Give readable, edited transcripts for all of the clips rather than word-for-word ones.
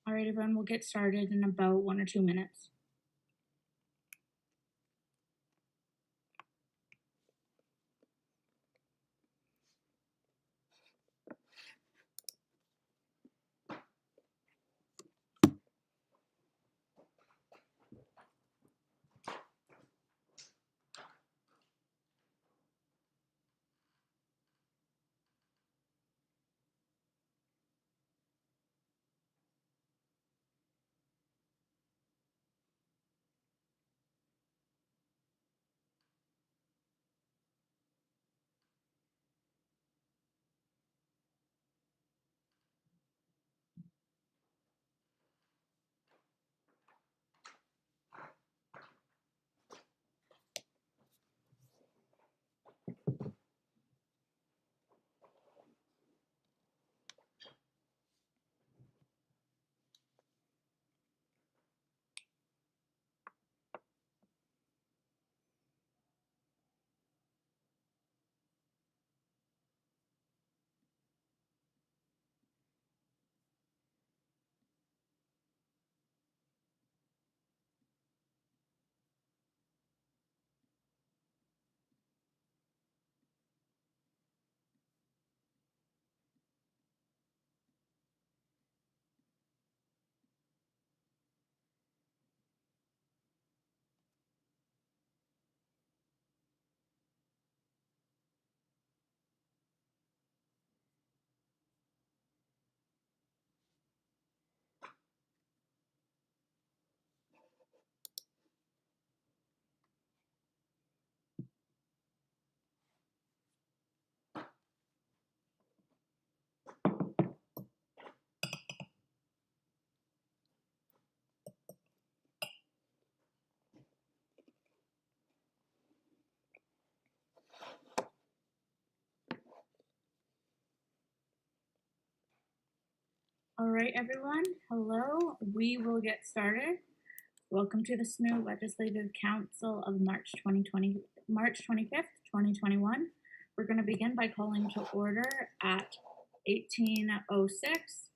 All right, everyone, we'll get started in about 1 or 2 minutes. All right, everyone, hello. We will get started. Welcome to the SSMU Legislative Council of March 25th, 2021. We're going to begin by calling to order at 18:06.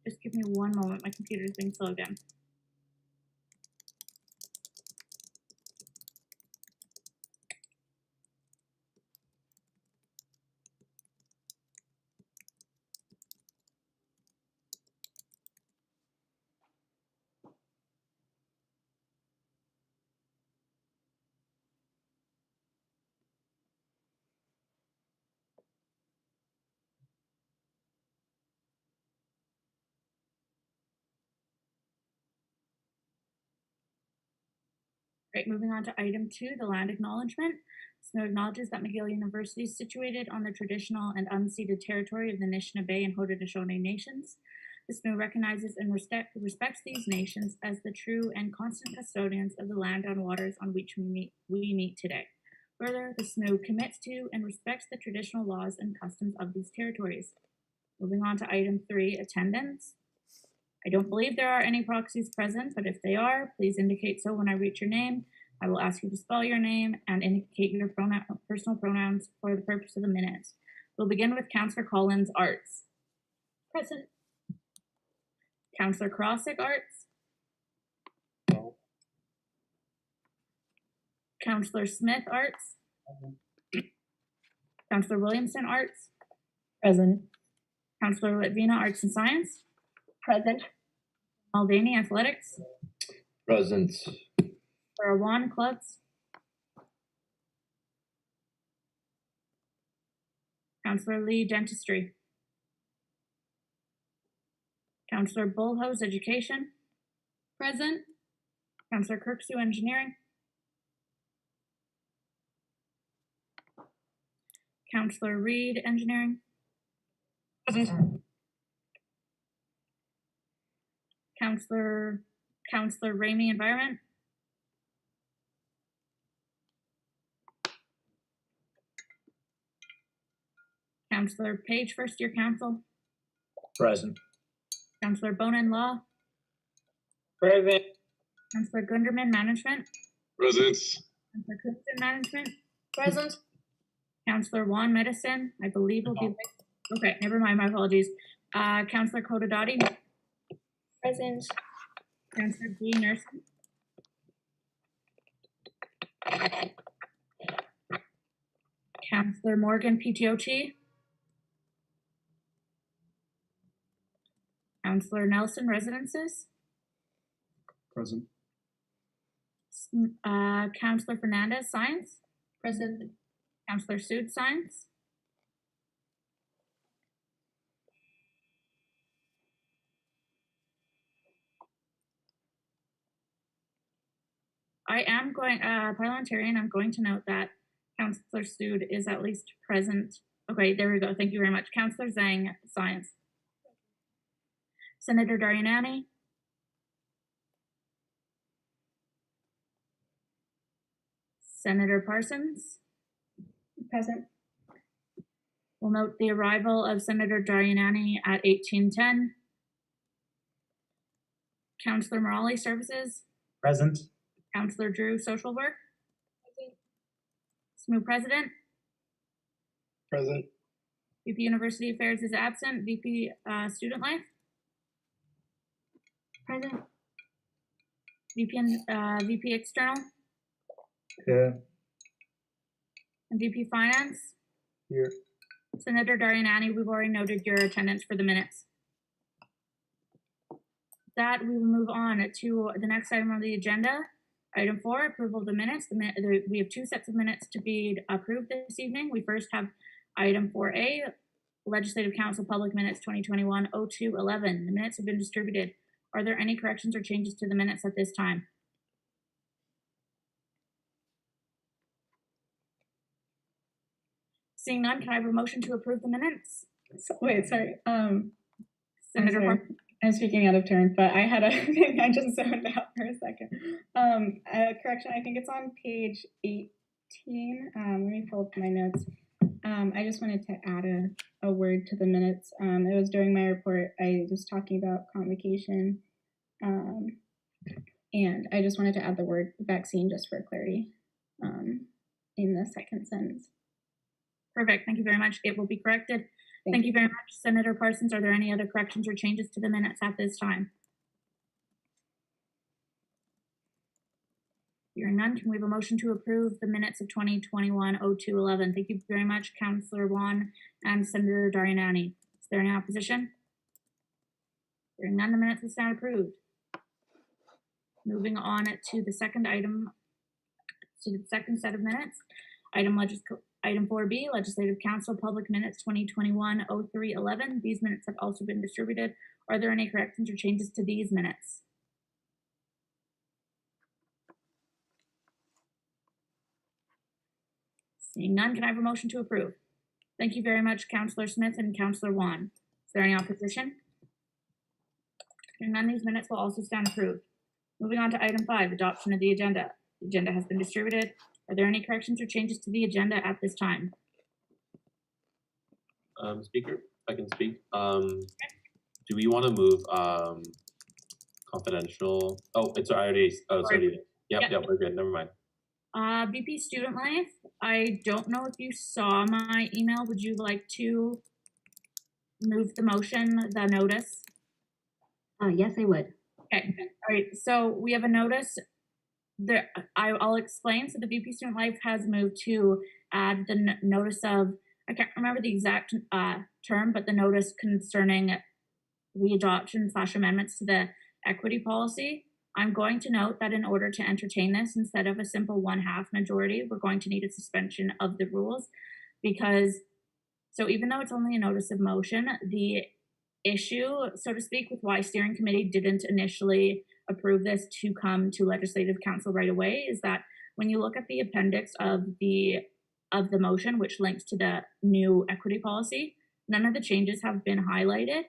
Just give me one moment. My computer is being slow again. Right, moving on to item 2, the land acknowledgement. SSMU acknowledges that McGill University is situated on the traditional and unceded territory of the Anishinaabe and Haudenosaunee nations. The SSMU recognizes and respects these nations as the true and constant custodians of the land and waters on which we meet today. Further, the SSMU commits to and respects the traditional laws and customs of these territories. Moving on to item 3, attendance. I don't believe there are any proxies present, but if they are, please indicate so when I read your name. I will ask you to spell your name and indicate your personal pronouns for the purpose of the minutes. We'll begin with Councillor Collins, Arts. Present. Councillor Crossick, Arts. No. Councillor Smith, Arts. Councillor Williamson, Arts. Present. Councillor Litvina, Arts and Science. Present. Mulvaney, Athletics. Present. Barawan, Clubs. Councillor Lee, Dentistry. Councillor Bulhoes, Education. Present. Councillor Kirksue, Engineering. Councillor Reed, Engineering. Present. Councillor Rhamey, Environment. Councillor Page, First Year Council. Present. Councillor Bonin, Law. Present. Councillor Gunderman, Management. Present. Councillor Kunze, Management. Present. Councillor Juan, Medicine, I believe will be, okay, never mind, my apologies. Councillor Kodadati, Present. Councillor G, Nursing. Councillor Morgan, PTOT. Councillor Nelson, Residences. Present. Councillor Fernandez, Science. Present. Councillor Sood, Science. I am going, parliamentarian, I'm going to note that Councillor Sood is at least present. Okay, there we go. Thank you very much. Councillor Zhang, Science. Senator Darianani. Senator Parsons. Present. We'll note the arrival of Senator Darianani at 18:10. Councillor Morali, Services. Present. Councillor Drew, Social Work. SMU President. Present. VP University Affairs is absent. VP Student Life. Present. VP External. Yeah. And VP Finance. Here. Senator Darianani, we've already noted your attendance for the minutes. That we will move on to the next item on the agenda. Item 4, approval of the minutes. We have 2 sets of minutes to be approved this evening. We first have item 4A, Legislative Council Public Minutes 2021-02-11. The minutes have been distributed. Are there any corrections or changes to the minutes at this time? Seeing none, can I have a motion to approve the minutes? Wait, sorry. Senator sorry. Park. I'm speaking out of turn, but I had a thing I just zoned out for a second. A correction, I think it's on page 18. Let me pull up my notes. I just wanted to add a word to the minutes. It was during my report, I was talking about convocation. And I just wanted to add the word vaccine just for clarity in the second sentence. Perfect, thank you very much. It will be corrected. Thank you very much. Senator Parsons, are there any other corrections or changes to the minutes at this time? Hearing none, can we have a motion to approve the minutes of 2021-02-11? Thank you very much, Councillor Juan and Senator Darianani. Is there any opposition? Hearing none, the minutes will stand approved. Moving on to the second item, to the second set of minutes. Item 4B, Legislative Council Public Minutes 2021-03-11. These minutes have also been distributed. Are there any corrections or changes to these minutes? Seeing none, can I have a motion to approve? Thank you very much, Councillor Smith and Councillor Juan. Is there any opposition? Hearing none, these minutes will also stand approved. Moving on to item 5, adoption of the agenda. The agenda has been distributed. Are there any corrections or changes to the agenda at this time? Speaker, I can speak. Do we want to move confidential? Oh, it's already. Oh, it's already. Yep, we're good. Never mind. VP Student Life. I don't know if you saw my email. Would you like to move the motion, the notice? Yes, I would. Okay. All right. So we have a notice. I'll explain. So the VP Student Life has moved to add the notice of, I can't remember the exact term, but the notice concerning readoption / amendments to the equity policy. I'm going to note that in order to entertain this, instead of a simple 1/2 majority, we're going to need a suspension of the rules because, so even though it's only a notice of motion, the issue, so to speak, with why steering committee didn't initially approve this to come to legislative council right away is that when you look at the appendix of the motion, which links to the new equity policy, none of the changes have been highlighted.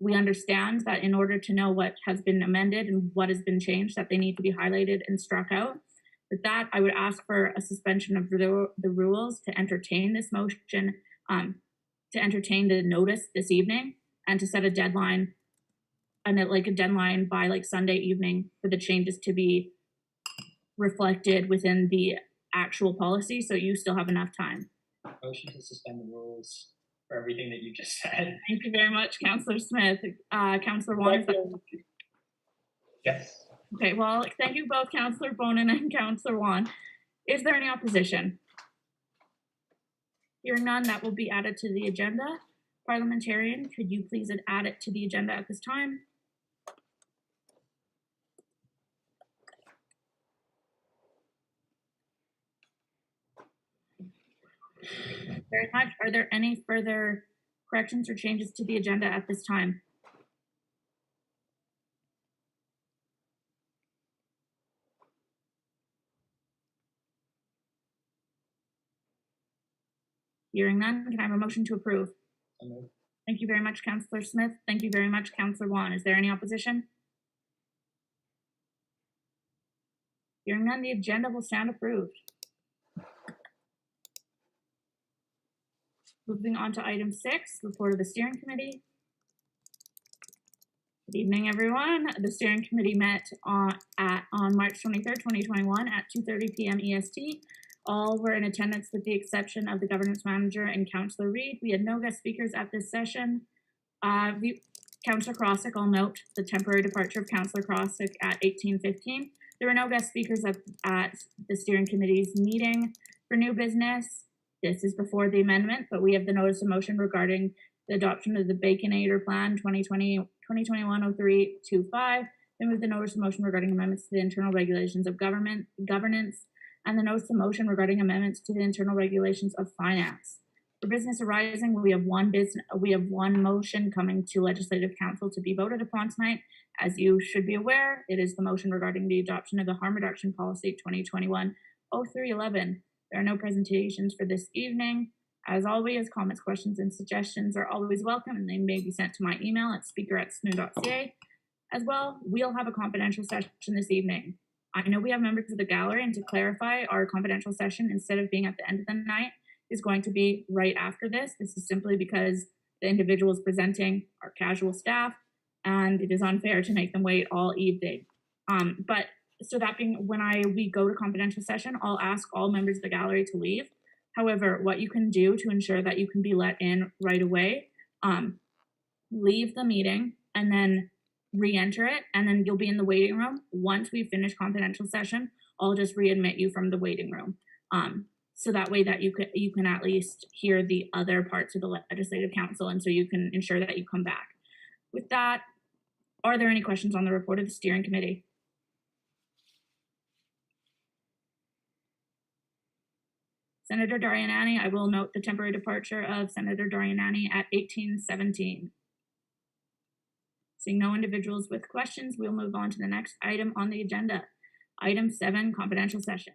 We understand that in order to know what has been amended and what has been changed, that they need to be highlighted and struck out. With that, I would ask for a suspension of the rules to entertain this motion, to entertain the notice this evening, and to set a deadline, and a deadline by Sunday evening for the changes to be reflected within the actual policy, so you still have enough time. Motion to suspend the rules for everything that you just said. Thank you very much, Councillor Smith. Councillor Juan, is that Yes. okay? Well, thank you both, Councillor Bonin and Councillor Juan. Is there any opposition? Hearing none, that will be added to the agenda. Parliamentarian, could you please add it to the agenda at this time? Very much. Are there any further corrections or changes to the agenda at this time? Hearing none, can I have a motion to approve? So moved. Thank you very much, Councillor Smith. Thank you very much, Councillor Juan. Is there any opposition? Hearing none, the agenda will stand approved. Moving on to item 6, report of the steering committee. Good evening, everyone. The steering committee met on March 23rd, 2021 at 2:30 p.m. EST. All were in attendance with the exception of the governance manager and Councillor Reid. We had no guest speakers at this session. Councillor Crossick, I'll note the temporary departure of Councillor Crossick at 18:15. There were no guest speakers at the steering committee's meeting. For new business, this is before the amendment, but we have the notice of motion regarding the adoption of the BACoN-AToR Plan 2020-2021-0325. Then with the notice of motion regarding amendments to the internal regulations of governance, and the notice of motion regarding amendments to the internal regulations of finance. For business arising, we have one motion coming to Legislative Council to be voted upon tonight. As you should be aware, it is the motion regarding the adoption of the harm reduction policy 2021-0311. There are no presentations for this evening. As always, comments, questions, and suggestions are always welcome, and they may be sent to my email at speaker@smu.ca. As well, we'll have a confidential session this evening. I know we have members of the gallery, and to clarify, our confidential session, instead of being at the end of the night, is going to be right after this. This is simply because the individuals presenting are casual staff, and it is unfair to make them wait all evening. But so that being, when we go to confidential session, I'll ask all members of the gallery to leave. However, what you can do to ensure that you can be let in right away, leave the meeting and then re-enter it, and then you'll be in the waiting room. Once we finish confidential session, I'll just readmit you from the waiting room. So that way that you can at least hear the other parts of the Legislative Council, and so you can ensure that you come back. With that, are there any questions on the report of the steering committee? Senator Darianani, I will note the temporary departure of Senator Darianani at 18:17. Seeing no individuals with questions, we'll move on to the next item on the agenda. Item 7, confidential session.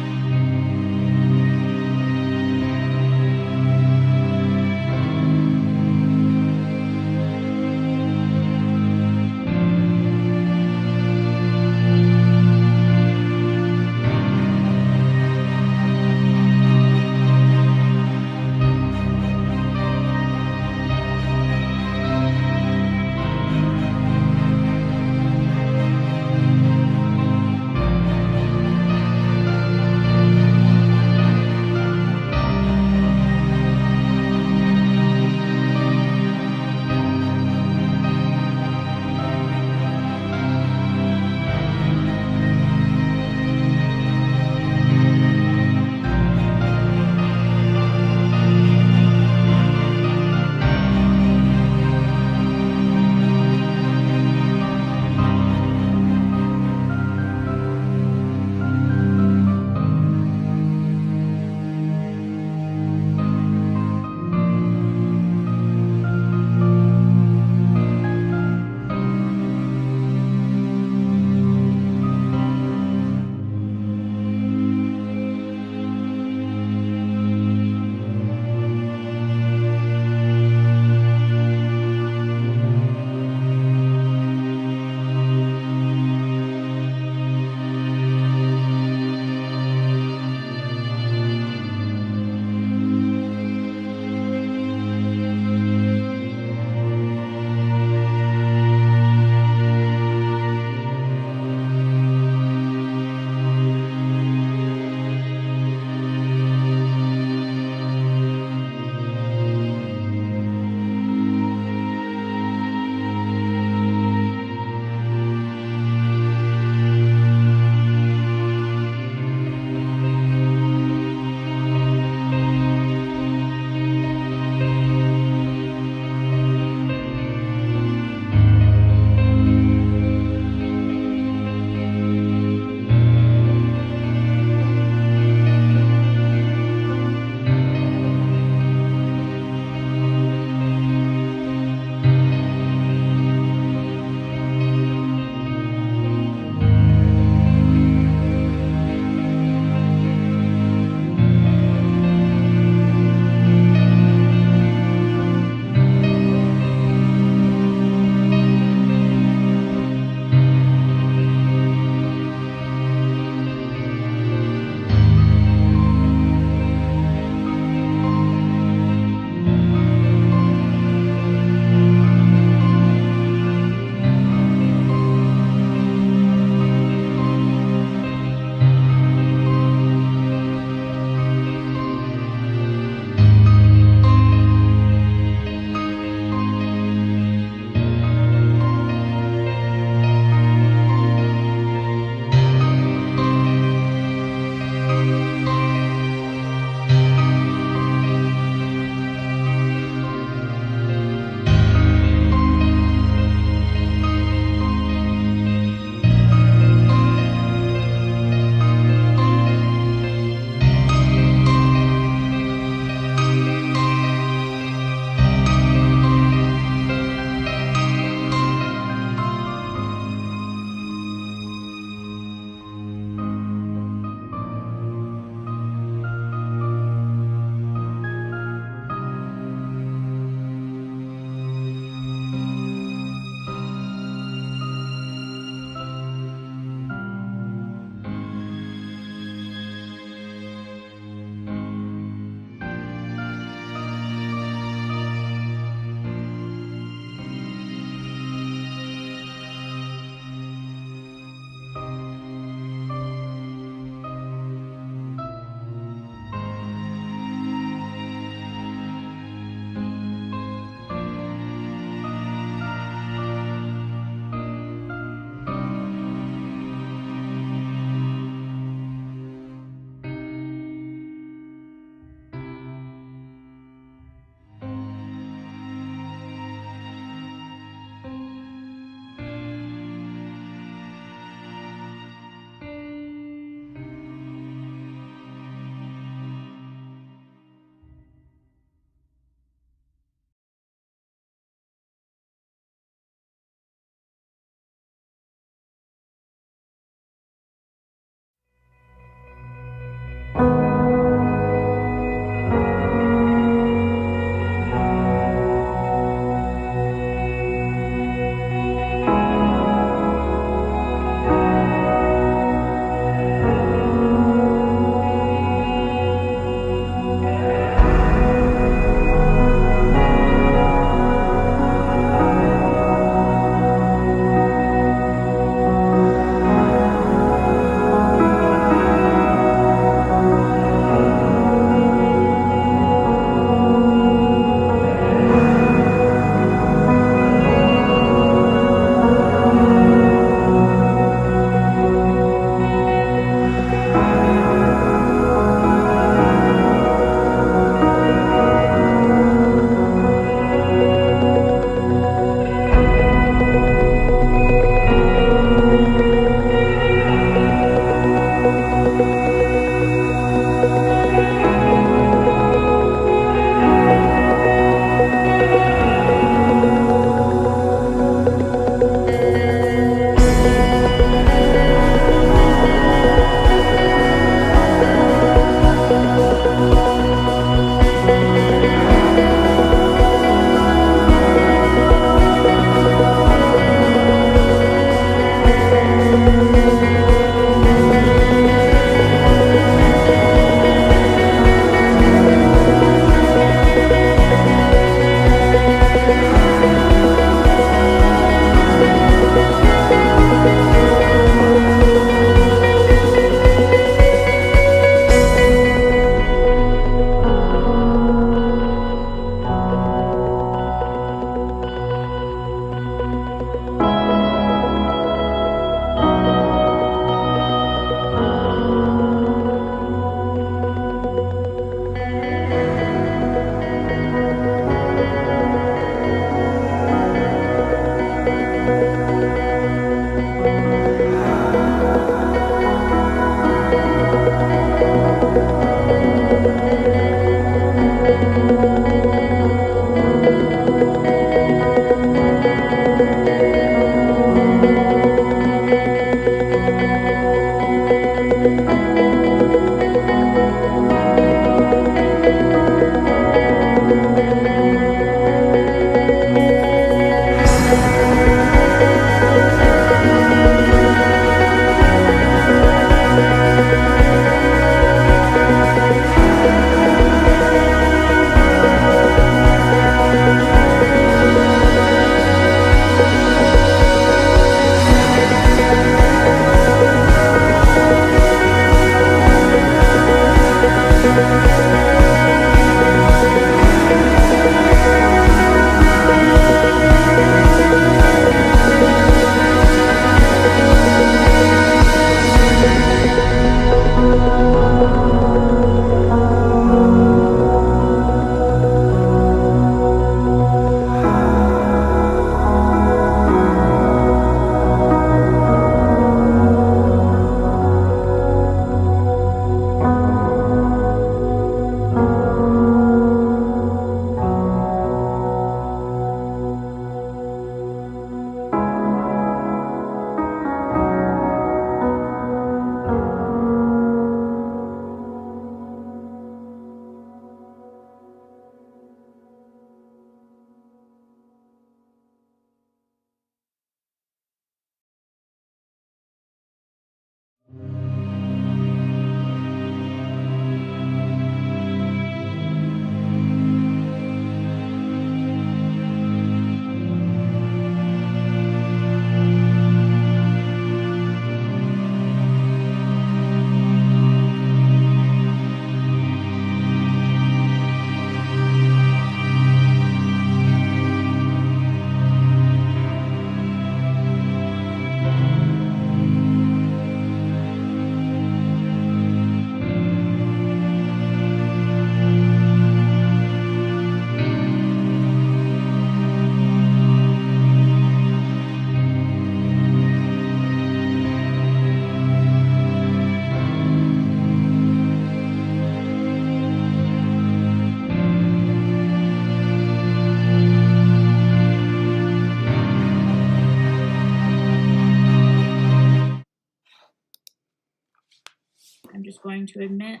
Going to admit.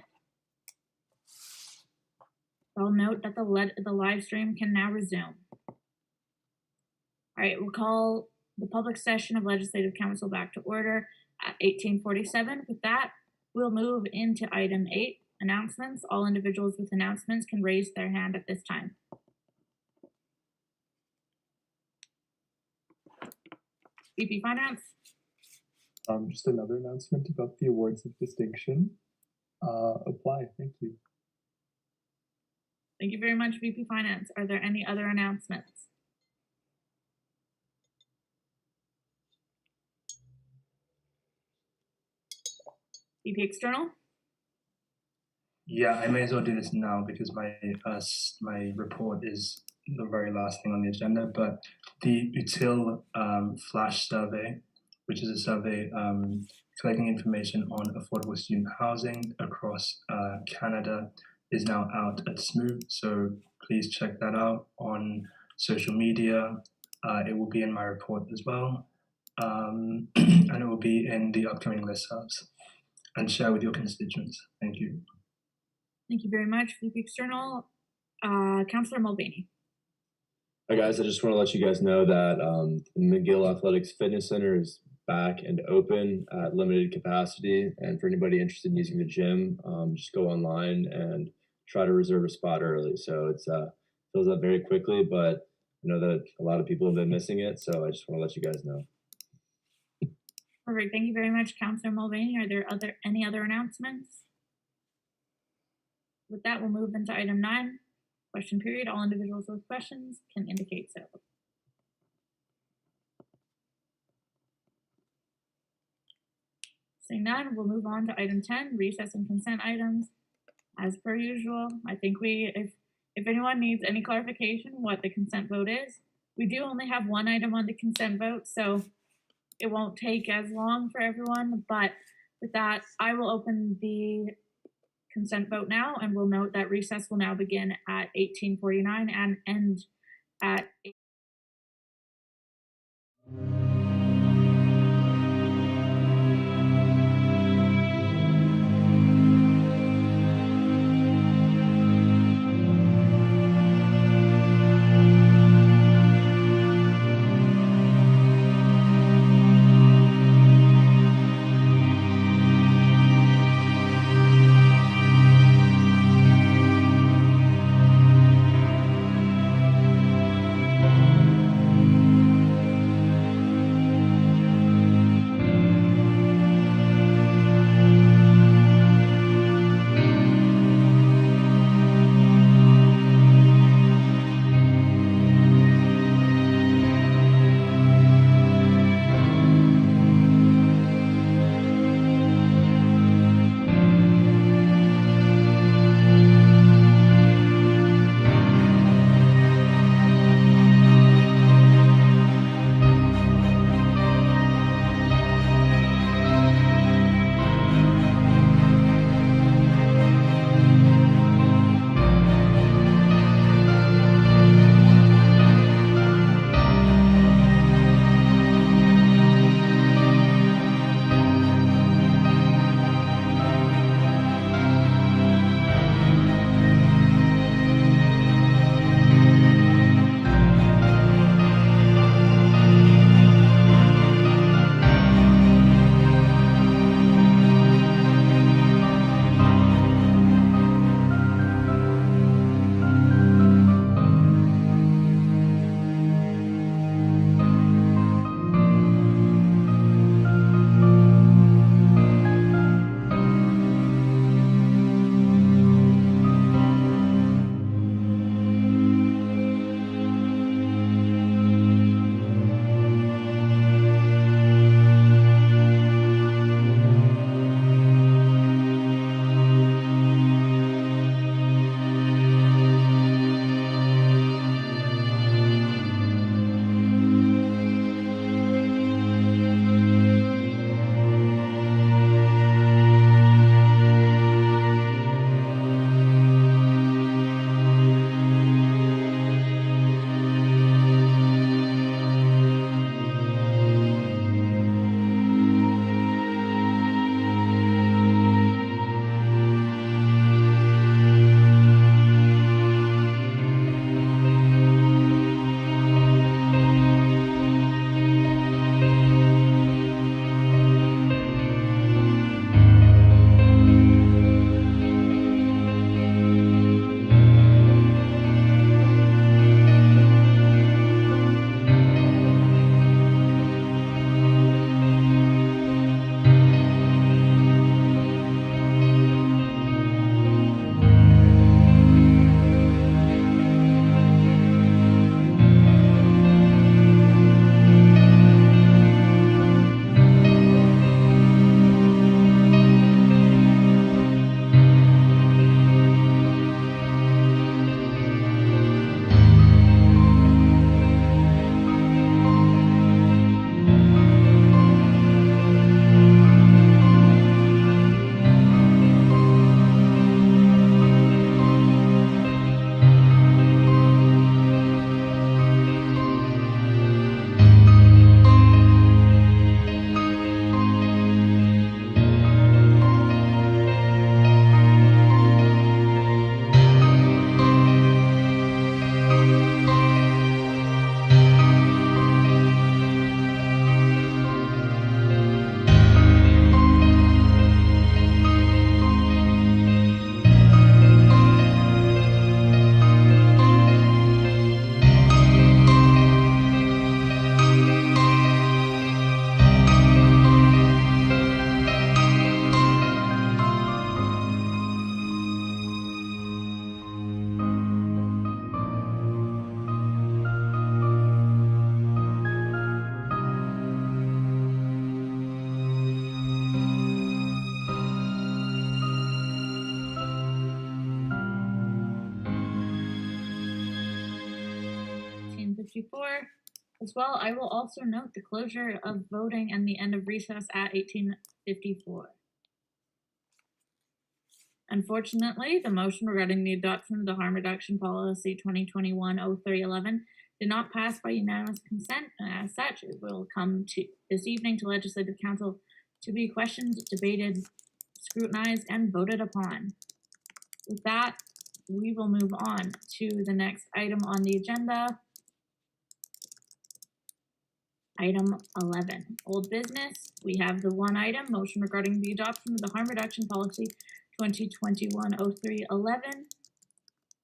I'll note that the live stream can now resume. All right, we'll call the public session of Legislative Council back to order at 18:47. With that, we'll move into item 8, announcements. All individuals with announcements can raise their hand at this time. VP Finance. Just another announcement about the awards of distinction. Apply. Thank you. Thank you very much, VP Finance. Are there any other announcements? VP External? Yeah, I may as well do this now because my report is the very last thing on the agenda. But the UTIL flash survey, which is a survey collecting information on affordable student housing across Canada, is now out at SSMU. So please check that out on social media. It will be in my report as well, and it will be in the upcoming listservs. And share with your constituents. Thank you. Thank you very much, VP External. Councillor Mulvaney. Hi guys, I just want to let you guys know that the McGill Athletics Fitness Center is back and open at limited capacity. And for anybody interested in using the gym, just go online and try to reserve a spot early. So it's fills up very quickly, but I know that a lot of people have been missing it. So I just want to let you guys know. Perfect. Thank you very much, Councillor Mulvaney. Are there any other announcements? With that, we'll move into item 9, question period. All individuals with questions can indicate so. Seeing none, we'll move on to item 10, recess and consent items. As per usual, I think if anyone needs any clarification what the consent vote is, we do only have one item on the consent vote, so it won't take as long for everyone. But with that, I will open the consent vote now, and we'll note that recess will now begin at 18:49 and end at 1854. As well, I will also note the closure of voting and the end of recess at 1854. Unfortunately, the motion regarding the adoption of the harm reduction policy 2021-0311 did not pass by unanimous consent, and as such, it will come to this evening to Legislative Council to be questioned, debated, scrutinized, and voted upon. With that, we will move on to the next item on the agenda. Item 11, old business. We have the one item, motion regarding the adoption of the harm reduction policy 2021-0311.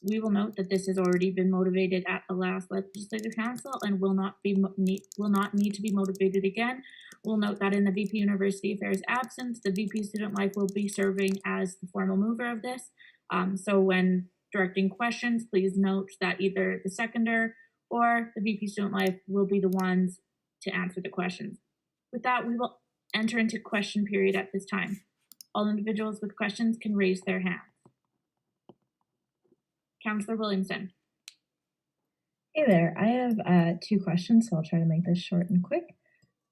We will note that this has already been motivated at the last Legislative Council and will not need to be motivated again. We'll note that in the VP University Affairs absence, the VP Student Life will be serving as the formal mover of this. So when directing questions, please note that either the seconder or the VP Student Life will be the ones to answer the questions. With that, we will enter into question period at this time. All individuals with questions can raise their hands. Councillor Williamson. Hey there, I have 2 questions, so I'll try to make this short and quick.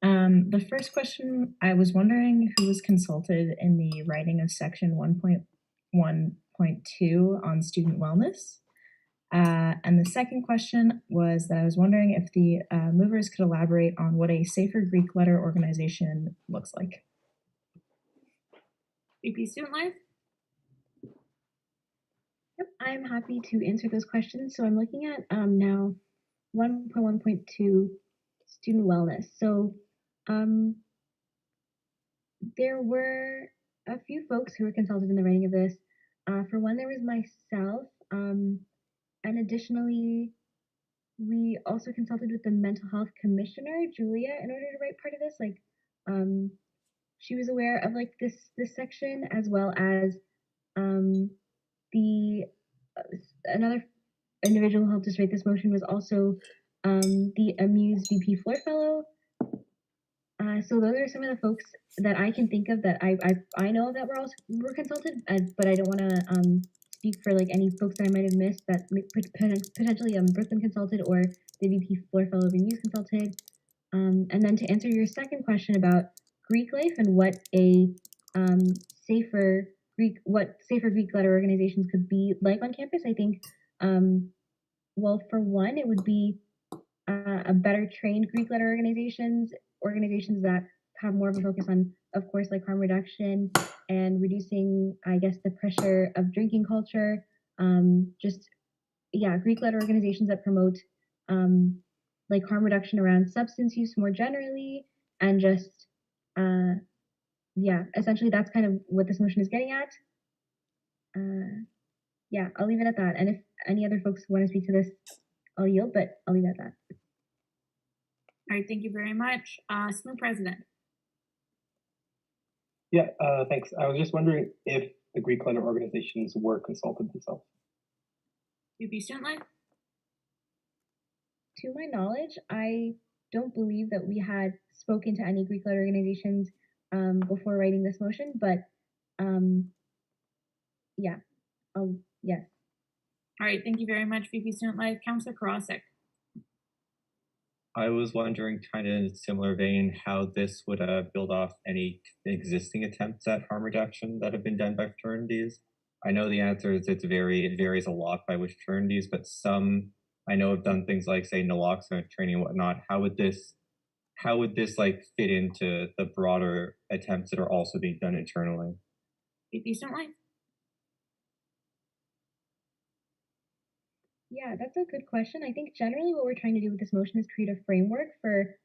The first question, I was wondering who was consulted in the writing of section 1.1.2 on student wellness. And the second question was that I was wondering if the movers could elaborate on what a safer Greek letter organization looks like. VP Student Life. Yep, I'm happy to answer those questions. So I'm looking at now 1.1.2 student wellness. So there were a few folks who were consulted in the writing of this. For one, there was myself, and additionally, we also consulted with the mental health commissioner, Julia, in order to write part of this. Like, she was aware of like this section, as well as another individual who helped us write this motion was also the AMU's VP Floor Fellow. So those are some of the folks that I can think of that I know that were consulted, but I don't want to speak for like any folks that I might have missed that potentially Brooklyn consulted or the VP Floor Fellow of AMU's consulted. And then to answer your second question about Greek life and what a safer Greek letter organizations could be like on campus, I think, well, for one, it would be a better trained Greek letter organizations that have more of a focus on, of course, like harm reduction and reducing, I guess, the pressure of drinking culture. Greek letter organizations that promote like harm reduction around substance use more generally, and just essentially that's kind of what this motion is getting at. I'll leave it at that. And if any other folks want to speak to this, I'll yield, but I'll leave it at that. All right, thank you very much. SMU President. Yeah, thanks. I was just wondering if the Greek letter organizations were consulted themselves. VP Student Life. To my knowledge, I don't believe that we had spoken to any Greek letter organizations before writing this motion, but yes. All right, thank you very much, VP Student Life. Councillor Karasik. I was wondering, kind of in a similar vein, how this would build off any existing attempts at harm reduction that have been done by fraternities. I know the answer is it varies a lot by which fraternities, but some I know have done things like, say, naloxone training and whatnot. How would this like fit into the broader attempts that are also being done internally? VP Student Life. Yeah, that's a good question. I think generally what we're trying to do with this motion is create a framework for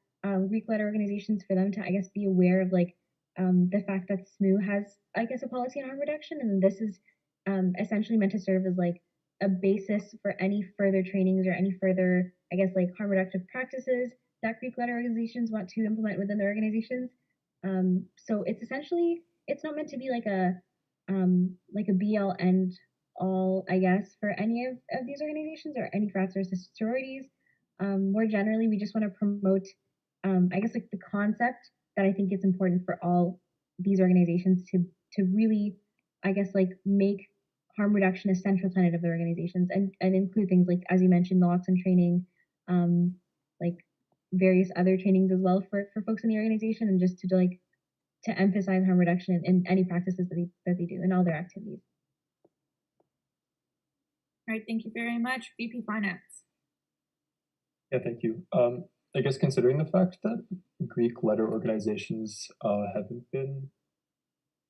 Greek letter organizations for them to, I guess, be aware of like the fact that SMU has, I guess, a policy on harm reduction, and this is essentially meant to serve as like a basis for any further trainings or any further, I guess, like harm reductive practices that Greek letter organizations want to implement within their organizations. So it's essentially, it's not meant to be like a be-all end all, I guess, for any of these organizations or any frats or sororities. More generally, we just want to promote, I guess, like the concept that I think it's important for all these organizations to really, I guess, like make harm reduction a central tenet of their organizations and include things like, as you mentioned, naloxone training, like various other trainings as well for folks in the organization, and just to emphasize harm reduction in any practices that they do in all their activities. All right, thank you very much. VP Finance. Yeah, thank you. I guess considering the fact that Greek letter organizations haven't been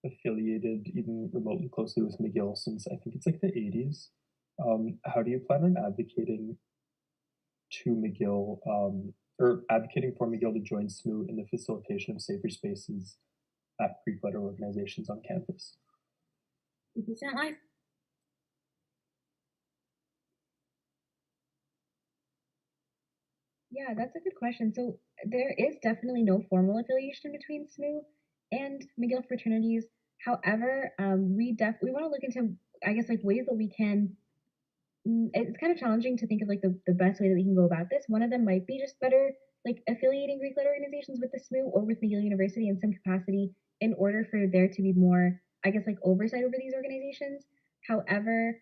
affiliated even remotely closely with McGill since I think it's like the 80s, how do you plan on advocating to McGill or advocating for McGill to join SMU in the facilitation of safer spaces at Greek letter organizations on campus? VP Life. Yeah, that's a good question. So there is definitely no formal affiliation between SMU and McGill fraternities. However, we want to look into, I guess, like ways that we can. It's kind of challenging to think of like the best way that we can go about this. One of them might be just better like affiliating Greek letter organizations with the SMU or with McGill University in some capacity in order for there to be more, I guess, like oversight over these organizations. However,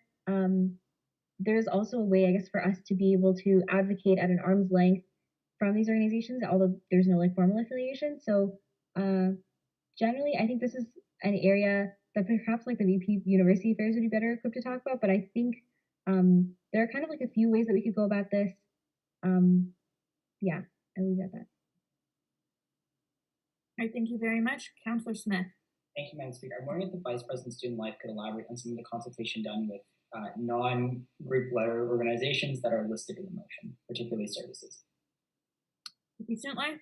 there's also a way, I guess, for us to be able to advocate at an arm's length from these organizations, although there's no like formal affiliation. So generally, I think this is an area that perhaps like the VP University Affairs would be better equipped to talk about. But I think there are kind of like a few ways that we could go about this. Yeah, I'll leave it at that. All right, thank you very much. Councillor Smith. Thank you, Madam Speaker. I'm wondering if the Vice President Student Life could elaborate on some of the consultation done with non-group letter organizations that are listed in the motion, particularly services. VP Student Life.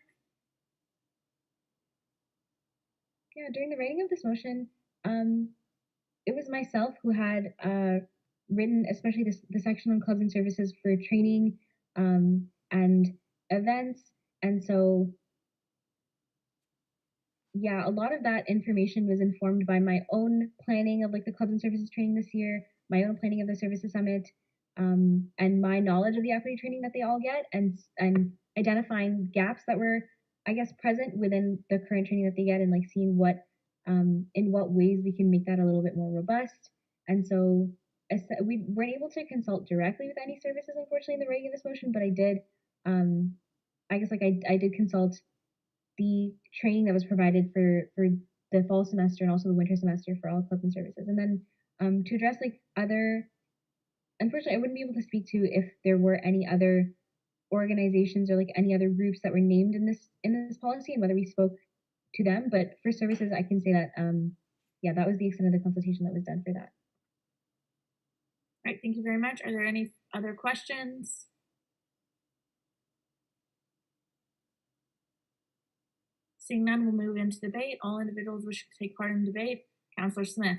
Yeah, during the writing of this motion, it was myself who had written, especially the section on clubs and services for training and events, and so yeah, a lot of that information was informed by my own planning of like the clubs and services training this year, my own planning of the services summit, and my knowledge of the equity training that they all get, and identifying gaps that were, I guess, present within the current training that they get, and like seeing what in what ways we can make that a little bit more robust. And so we weren't able to consult directly with any services, unfortunately, in the writing of this motion, but I did, I guess, like I did consult the training that was provided for the fall semester and also the winter semester for all clubs and services. And then to address like other, unfortunately, I wouldn't be able to speak to if there were any other organizations or like any other groups that were named in this policy and whether we spoke to them. But for services, I can say that yeah, that was the extent of the consultation that was done for that. All right, thank you very much. Are there any other questions? Seeing none, we'll move into debate. All individuals wishing to take part in debate. Councillor Smith.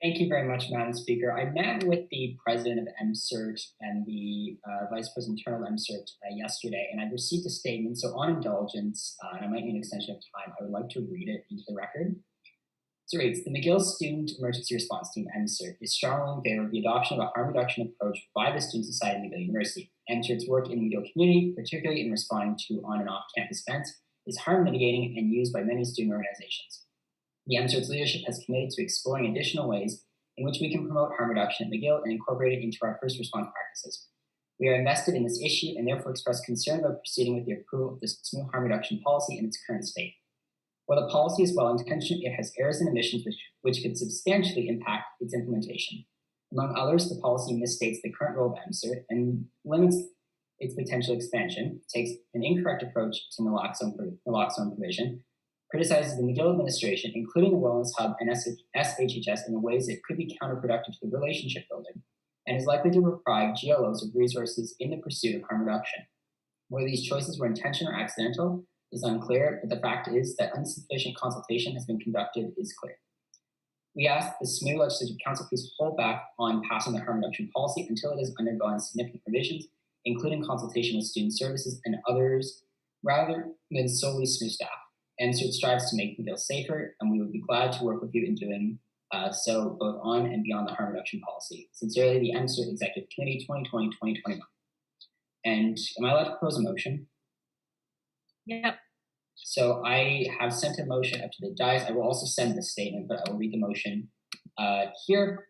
Thank you very much, Madam Speaker. I met with the president of MCERT and the vice president internal of MCERT yesterday, and I've received a statement. So on indulgence, and I might need an extension of time, I would like to read it into the record. So it reads, the McGill Student Emergency Response Team, MCERT, is strongly in favor of the adoption of a harm reduction approach by the Student Society of McGill University. MCERT's work in the McGill community, particularly in responding to on and off campus events, is harm mitigating and used by many student organizations. The MCERT's leadership has committed to exploring additional ways in which we can promote harm reduction at McGill and incorporate it into our first response practices. We are invested in this issue and therefore express concern about proceeding with the approval of the SMU harm reduction policy in its current state. While the policy is well-intentioned, it has errors and omissions which could substantially impact its implementation. Among others, the policy misstates the current role of MCERT and limits its potential expansion, takes an incorrect approach to naloxone provision, criticizes the McGill administration, including the Roelens Hub and SHHS in ways that could be counterproductive to the relationship building, and is likely to deprive GLOs of resources in the pursuit of harm reduction. Whether these choices were intentional or accidental is unclear, but the fact is that insufficient consultation has been conducted is clear. We ask the SMU Legislative Council please hold back on passing the harm reduction policy until it has undergone significant revisions, including consultation with student services and others, rather than solely SMU staff. MCERT strives to make McGill safer, and we would be glad to work with you in doing so both on and beyond the harm reduction policy. Sincerely, the MCERT Executive Committee 2020-2021. And am I allowed to propose a motion? Yep. So I have sent a motion up to the dais. I will also send the statement, but I will read the motion here.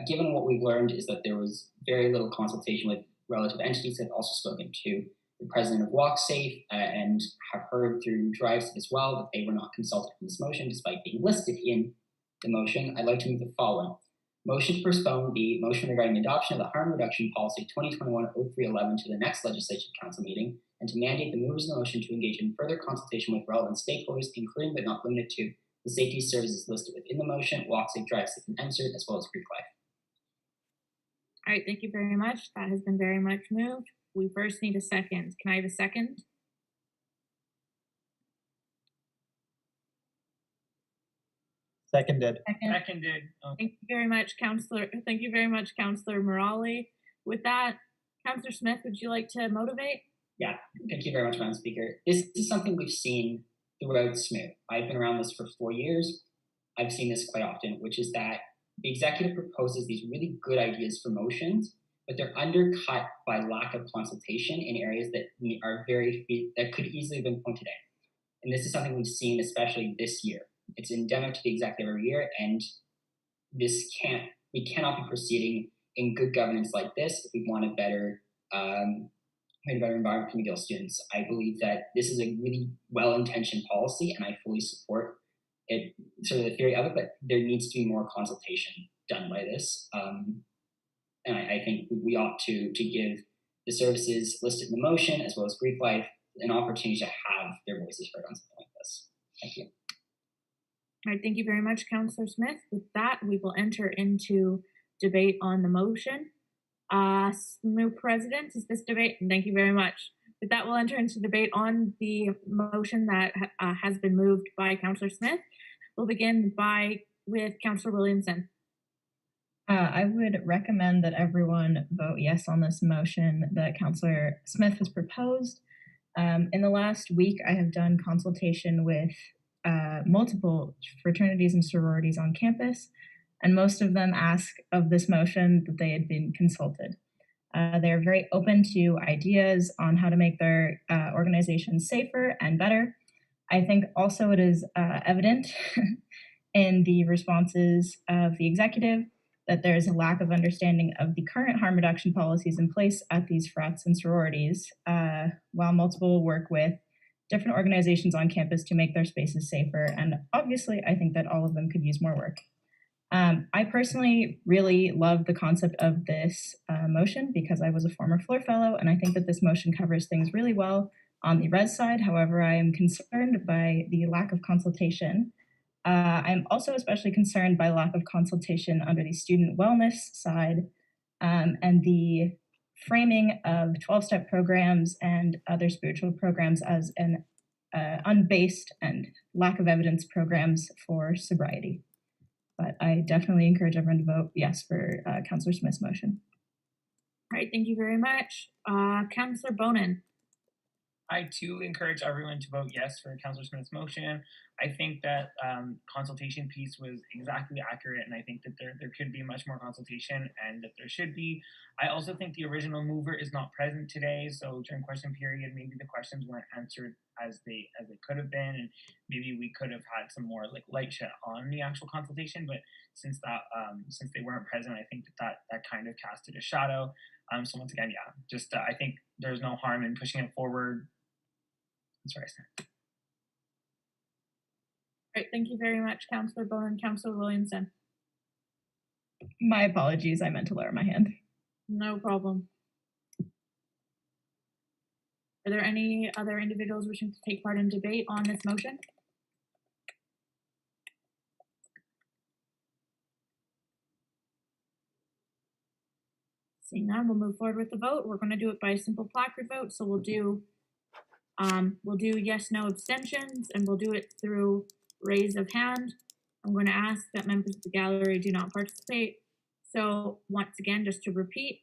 Given what we've learned is that there was very little consultation with relative entities have also spoken to the president of WalkSafe and have heard through DriveSafe as well that they were not consulted in this motion despite being listed in the motion. I'd like to move the following. Motion to postpone the motion regarding the adoption of the harm reduction policy 2021-0311 to the next legislative council meeting, and to mandate the movers of the motion to engage in further consultation with relevant stakeholders, including but not limited to the safety services listed within the motion, WalkSafe, DriveSafe, and MSERT, as well as Greek Life. All right, thank you very much. That has been very much moved. We first need a second. Can I have a second? Seconded. Seconded. Oh. Thank you very much, Councillor. Thank you very much, Councillor Morali. With that, Councillor Smith, would you like to motivate? Yeah, thank you very much, Madam Speaker. This is something we've seen throughout SMU. I've been around this for 4 years. I've seen this quite often, which is that the executive proposes these really good ideas for motions, but they're undercut by lack of consultation in areas that are that could easily have been pointed out. And this is something we've seen, especially this year. It's endemic to the executive every year, and we cannot be proceeding in good governance like this if we want a better environment for McGill students. I believe that this is a really well-intentioned policy, and I fully support it, sort of the theory of it, but there needs to be more consultation done by this. And I think we ought to give the services listed in the motion, as well as Greek Life, an opportunity to have their voices heard on something like this. Thank you. All right, thank you very much, Councillor Smith. With that, we will enter into debate on the motion. SMU President, is this debate? And thank you very much. With that, we'll enter into debate on the motion that has been moved by Councillor Smith. We'll begin with Councillor Williamson. I would recommend that everyone vote yes on this motion that Councillor Smith has proposed. In the last week, I have done consultation with multiple fraternities and sororities on campus, and most of them ask of this motion that they had been consulted. They're very open to ideas on how to make their organizations safer and better. I think also it is evident in the responses of the executive that there is a lack of understanding of the current harm reduction policies in place at these frats and sororities, while multiple work with different organizations on campus to make their spaces safer. And obviously, I think that all of them could use more work. I personally really love the concept of this motion because I was a former floor fellow, and I think that this motion covers things really well on the res side. However, I am concerned by the lack of consultation. I'm also especially concerned by lack of consultation under the student wellness side and the framing of 12-step programs and other spiritual programs as an unbased and lack of evidence programs for sobriety. But I definitely encourage everyone to vote yes for Councillor Smith's motion. All right, thank you very much. Councillor Bonin. I too encourage everyone to vote yes for Councillor Smith's motion. I think that consultation piece was exactly accurate, and I think that there could be much more consultation and that there should be. I also think the original mover is not present today, so during question period, maybe the questions weren't answered as they could have been, and maybe we could have had some more light shed on the actual consultation. But since they weren't present, I think that kind of casted a shadow. So once again, yeah, just I think there's no harm in pushing it forward. That's what I said. Great, thank you very much, Councillor Bowen. Councillor Williamson. My apologies, I meant to lower my hand. No problem. Are there any other individuals wishing to take part in debate on this motion? Seeing none, we'll move forward with the vote. We're going to do it by a simple placard vote, so we'll do yes, no, abstentions, and we'll do it through raise of hand. I'm going to ask that members of the gallery do not participate. So once again, just to repeat,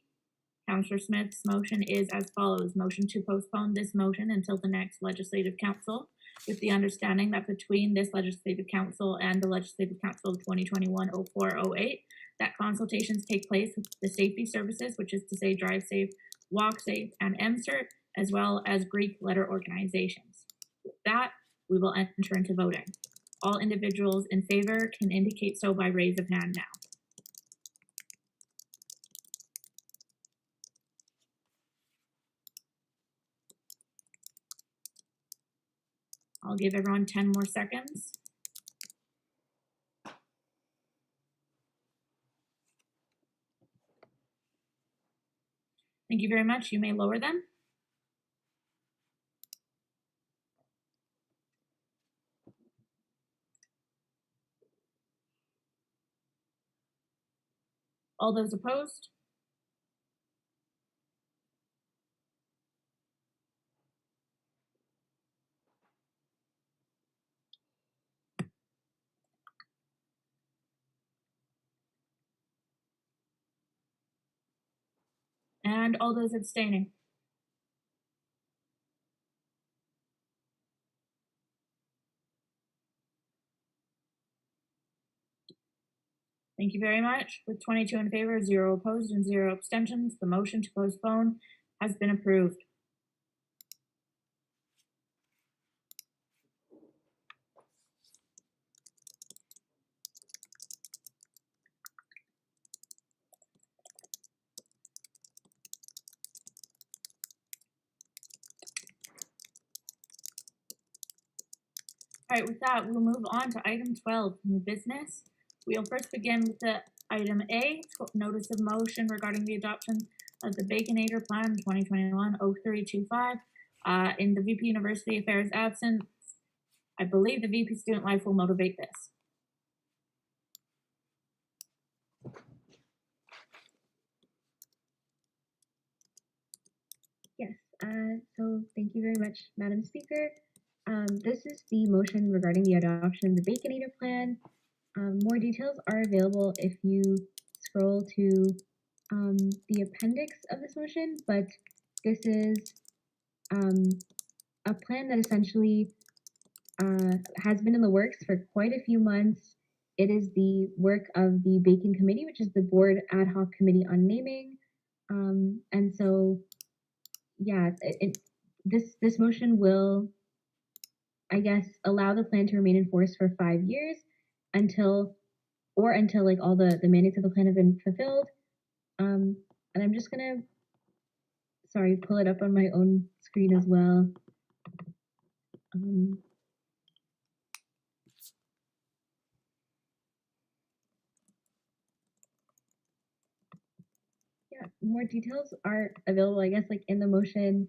Councillor Smith's motion is as follows. Motion to postpone this motion until the next Legislative Council, with the understanding that between this Legislative Council and the Legislative Council of 2021-04-08, that consultations take place with the safety services, which is to say DriveSafe, WalkSafe, and MSERT, as well as Greek letter organizations. With that, we will enter into voting. All individuals in favor can indicate so by raise of hand now. I'll give everyone 10 more seconds. Thank you very much. You may lower them. All those opposed? And all those abstaining? Thank you very much. With 22 in favor, 0 opposed, and 0 abstentions, the motion to postpone has been approved. All right, with that, we'll move on to item 12, new business. We'll first begin with the item A, notice of motion regarding the adoption of the BACoN-AToR Plan 2021-0325. In the VP University Affairs absence, I believe the VP Student Life will motivate this. Yes, so thank you very much, Madam Speaker. This is the motion regarding the adoption of the BACoN-AToR Plan. More details are available if you scroll to the appendix of this motion, but this is a plan that essentially has been in the works for quite a few months. It is the work of the BACoN Committee, which is the Board Ad Hoc Committee on Naming. And so, yeah, this motion will, I guess, allow the plan to remain in force for 5 years until like all the mandates of the plan have been fulfilled. And I'm just gonna, pull it up on my own screen as well. Yeah, more details are available, I guess, like in the motion.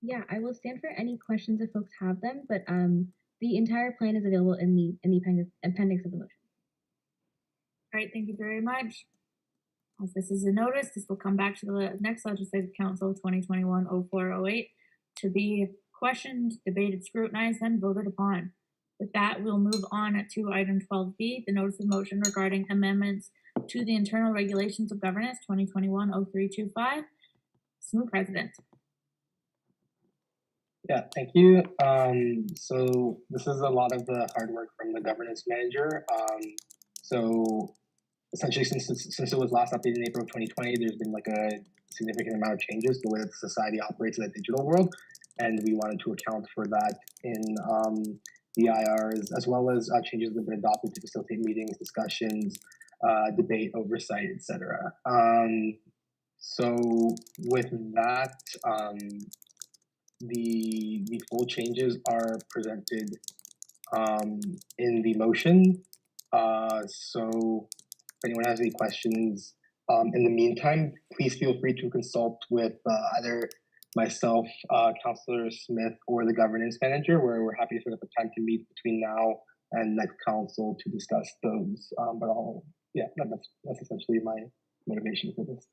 Yeah, I will stand for any questions if folks have them, but the entire plan is available in the appendix of the motion. All right, thank you very much. As this is a notice, this will come back to the next Legislative Council 2021-0408 to be questioned, debated, scrutinized, and voted upon. With that, we'll move on to item 12B, the notice of motion regarding amendments to the internal regulations of governance 2021-0325. SMU President. Yeah, thank you. So this is a lot of the hard work from the governance manager. So essentially, since it was last updated in April of 2020, there's been like a significant amount of changes to the way that society operates in the digital world, and we wanted to account for that in the IRs, as well as changes that have been adopted to facilitate meetings, discussions, debate, oversight, etc. So with that, the full changes are presented in the motion. So if anyone has any questions, in the meantime, please feel free to consult with either myself, Councillor Smith, or the governance manager, where we're happy to set up a time to meet between now and next council to discuss those. But that's essentially my motivation for this.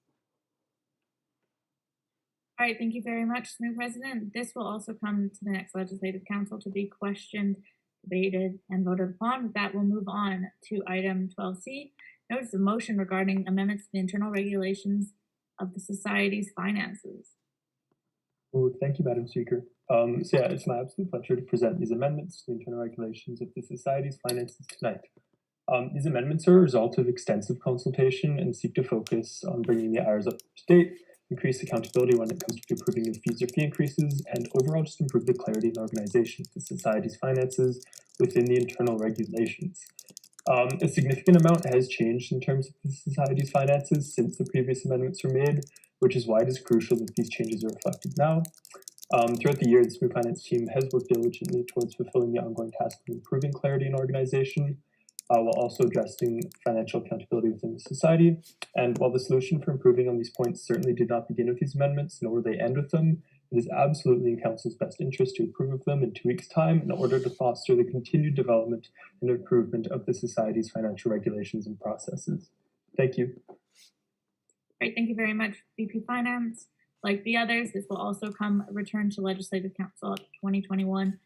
All right, thank you very much, SMU President. This will also come to the next Legislative Council to be questioned, debated, and voted upon. With that, we'll move on to item 12C, notice of motion regarding amendments to the internal regulations of the Society's finances. Oh, thank you, Madam Speaker. So yeah, it's my absolute pleasure to present these amendments to the internal regulations of the Society's finances tonight. These amendments are a result of extensive consultation and seek to focus on bringing the IRs up to date, increase accountability when it comes to approving of fees or fee increases, and overall just improve the clarity and organization of the Society's finances within the internal regulations. A significant amount has changed in terms of the society's finances since the previous amendments were made, which is why it is crucial that these changes are reflected now. Throughout the year, the SMU Finance team has worked diligently towards fulfilling the ongoing task of improving clarity in organization, while also addressing financial accountability within the society. And while the solution for improving on these points certainly did not begin with these amendments, nor will they end with them, it is absolutely in Council's best interest to approve of them in 2 weeks' time in order to foster the continued development and improvement of the society's financial regulations and processes. Thank you. Great, thank you very much, VP Finance. Like the others, this will also come return to Legislative Council at the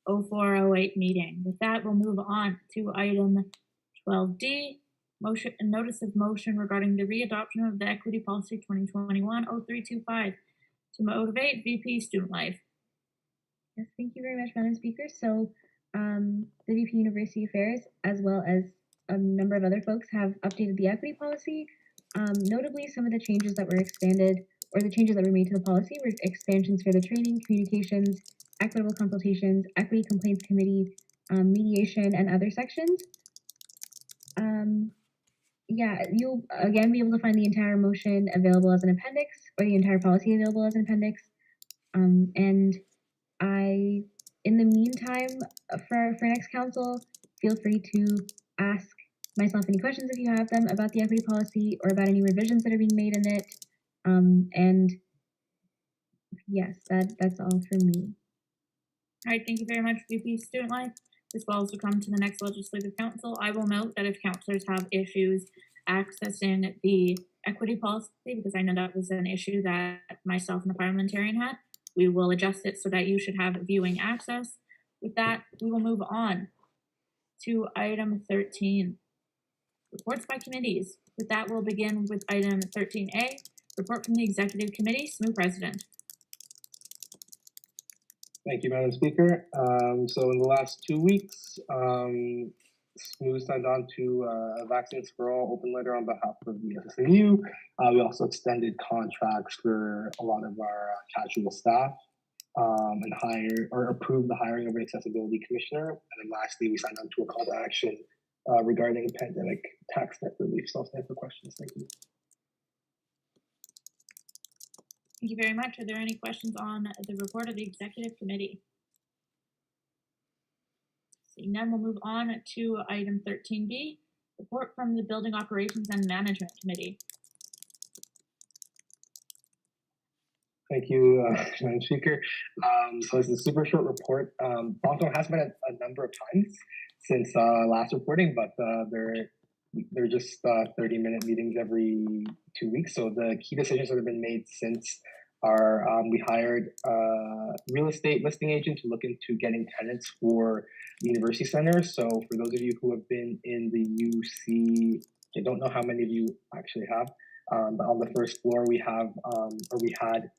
2021-0408 meeting. With that, we'll move on to item 12D, motion and notice of motion regarding the readoption of the Equity Policy 2021-0325 to motivate VP student life. Yes, thank you very much, Madam Speaker. So the VP University Affairs, as well as a number of other folks, have updated the equity policy. Notably, some of the changes that were expanded, or the changes that were made to the policy, were expansions for the training, communications, equitable consultations, equity complaints committee, mediation, and other sections. Yeah, you'll again be able to find the entire motion available as an appendix, or the entire policy available as an appendix. And in the meantime, for next council, feel free to ask myself any questions if you have them about the equity policy or about any revisions that are being made in it. And yes, that's all for me. All right, thank you very much, VP Student Life. This will also come to the next Legislative Council. I will note that if councilors have issues accessing the equity policy, because I know that was an issue that myself and the parliamentarian had, we will adjust it so that you should have viewing access. With that, we will move on to item 13, reports by committees. With that, we'll begin with item 13A, report from the Executive Committee. SMU President. Thank you, Madam Speaker. So in the last 2 weeks, SMU signed on to Vaccines for All open letter on behalf of the SSMU. We also extended contracts for a lot of our casual staff and approved the hiring of an accessibility commissioner. And then lastly, we signed on to a call to action regarding pandemic tax debt relief. So I'll stand for questions. Thank you. Thank you very much. Are there any questions on the report of the Executive Committee? Seeing none, we'll move on to item 13B, report from the Building Operations and Management Committee. Thank you, Madam Speaker. So it's a super short report. BACoN has met a number of times since last reporting, but they're just 30-minute meetings every 2 weeks. So the key decisions that have been made since are we hired a real estate listing agent to look into getting tenants for the University Center. So for those of you who have been in the UC, I don't know how many of you actually have, but on the first floor we have, we had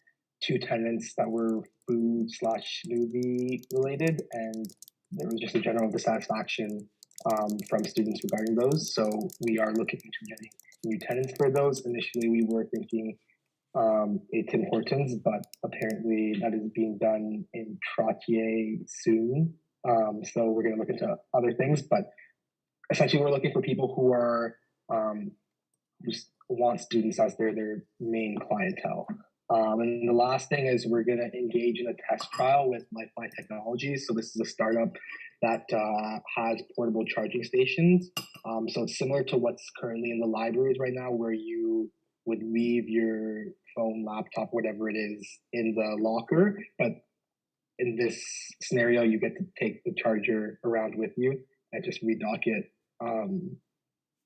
2 tenants that were food/movie related, and there was just a general dissatisfaction from students regarding those. So we are looking into getting new tenants for those. Initially, we were thinking a Tim Hortons, but apparently that is being done in Trottier soon. So we're going to look into other things, but essentially we're looking for people who are just want students as their main clientele. And the last thing is we're going to engage in a test trial with Lifeline Technologies. So this is a startup that has portable charging stations. So it's similar to what's currently in the libraries right now, where you would leave your phone, laptop, whatever it is, in the locker. But in this scenario, you get to take the charger around with you and just redock it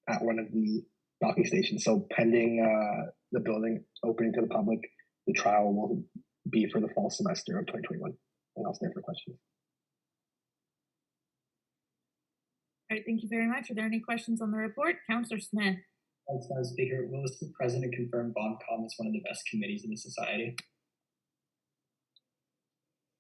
at one of the docking stations. So pending the building opening to the public, the trial will be for the fall semester of 2021. And I'll stand for questions. All right, thank you very much. Are there any questions on the report? Councillor Smith. Thanks, Madam Speaker. Will the President confirm BACoN is one of the best committees in the society?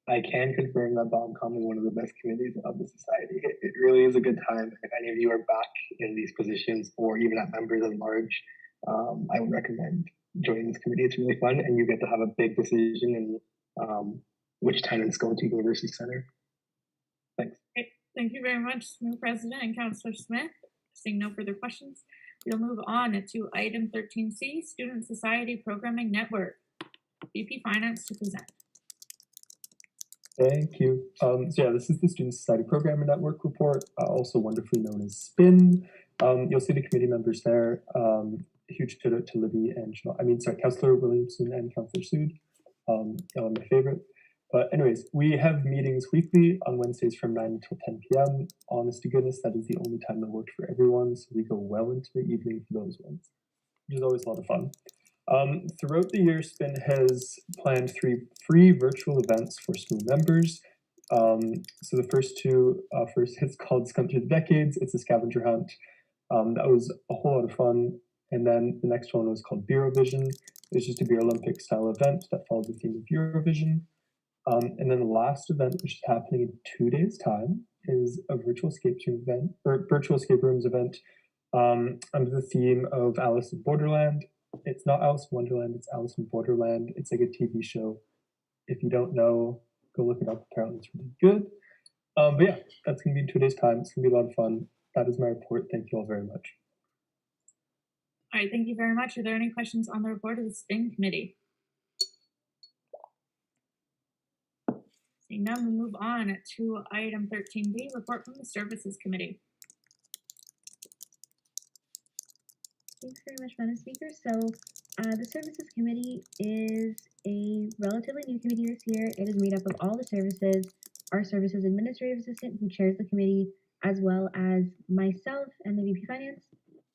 I can confirm that BACoN is one of the best committees of the society. It really is a good time. If any of you are back in these positions or even at members at large, I would recommend joining this committee. It's really fun, and you get to have a big decision in which tenants go to University Center. Thanks. Okay. Thank you very much, SMU President and Councillor Smith. Seeing no further questions, we'll move on to item 13C, Student Society Programming Network. VP Finance to present. Thank you. So yeah, this is the Student Society Programming Network report, also wonderfully known as SPIN. You'll see the committee members there. A huge shout out to Libby and Councillor Williamson and Councillor Sood. Y'all are my favorite. But anyways, we have meetings weekly on Wednesdays from 9 until 10 p.m. Honest to goodness, that is the only time that worked for everyone. So we go well into the evening for those ones, which is always a lot of fun. Throughout the year, SPIN has planned 3 free virtual events for SMU members. So the first two, it's called Skunt Through the Decades. It's a scavenger hunt. That was a whole lot of fun. And then the next one was called Beerovision. It's just a beer Olympic style event that follows the theme of Eurovision. And then the last event, which is happening in 2 days' time, is a virtual escape rooms event under the theme of Alice in Borderland. It's not Alice in Wonderland, it's Alice in Borderland. It's like a TV show. If you don't know, go look it up. Apparently it's really good. But yeah, that's going to be in 2 days' time. It's going to be a lot of fun. That is my report. Thank you all very much. All right, thank you very much. Are there any questions on the report of the SPIN committee? Seeing none, we'll move on to item 13B, report from the Services Committee. Thanks very much, Madam Speaker. So the Services Committee is a relatively new committee this year. It is made up of all the services, our Services Administrative Assistant who chairs the committee, as well as myself and the VP Finance.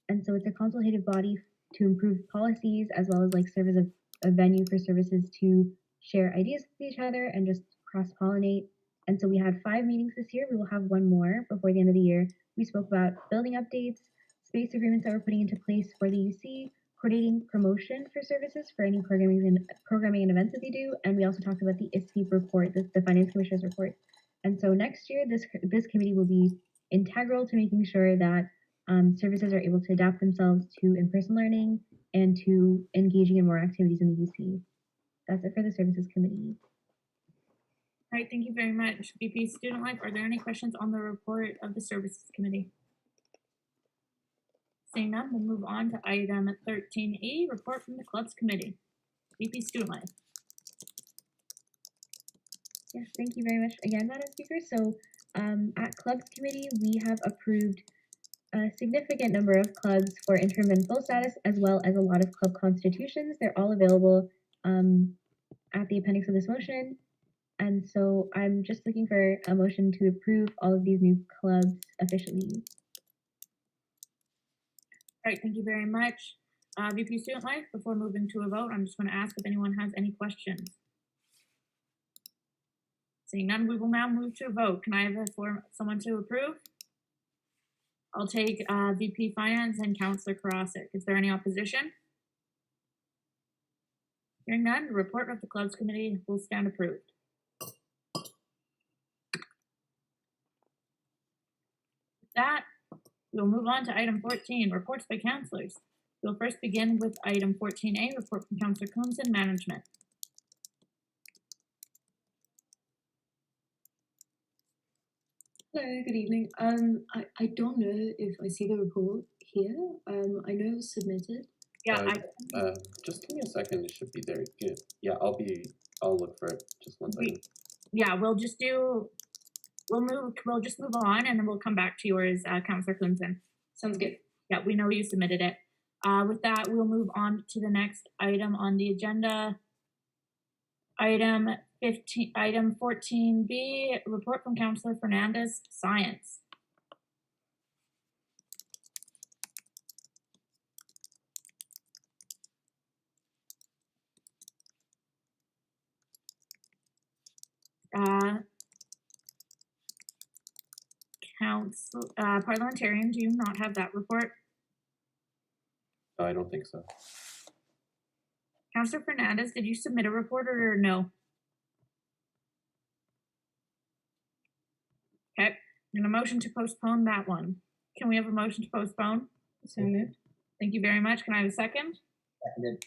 And so it's a consultative body to improve policies, as well as like serve as a venue for services to share ideas with each other and just cross-pollinate. And so we had 5 meetings this year. We will have 1 more before the end of the year. We spoke about building updates, space agreements that we're putting into place for the UC, coordinating promotion for services for any programming and events that they do. And we also talked about the ISFEEP report, the Finance Commissioner's report. And so next year, this committee will be integral to making sure that services are able to adapt themselves to in-person learning and to engaging in more activities in the UC. That's it for the Services Committee. All right, thank you very much. VP Student Life, are there any questions on the report of the Services Committee? Seeing none, we'll move on to item 13E, report from the Clubs Committee. VP Student Life. Yes, thank you very much again, Madam Speaker. So at Clubs Committee, we have approved a significant number of clubs for interim and full status, as well as a lot of club constitutions. They're all available at the appendix of this motion. And so I'm just looking for a motion to approve all of these new clubs officially. All right, thank you very much. VP Student Life, before moving to a vote, I'm just going to ask if anyone has any questions. Seeing none, we will now move to a vote. Can I have someone to approve? I'll take VP Finance and Councillor Karasik. Is there any opposition? Hearing none, the report of the Clubs Committee will stand approved. With that, we'll move on to item 14, reports by councillors. We'll first begin with item 14A, report from Councillor Kunze and Management. Hello, good evening. I don't know if I see the report here. I know it was submitted. Yeah, just give me a second. It should be there. Good. Yeah, I'll look for it. Just one second. Yeah, we'll just move on and then we'll come back to yours, Councillor Kunze. Sounds good. Yeah, we know you submitted it. With that, we'll move on to the next item on the agenda. Item 14B, report from Councillor Fernandez, Science. Parliamentarian, do you not have that report? I don't think so. Councillor Fernandez, did you submit a report or no? Okay, I'm gonna motion to postpone that one. Can we have a motion to postpone? So moved. Thank you very much. Can I have a second? Seconded.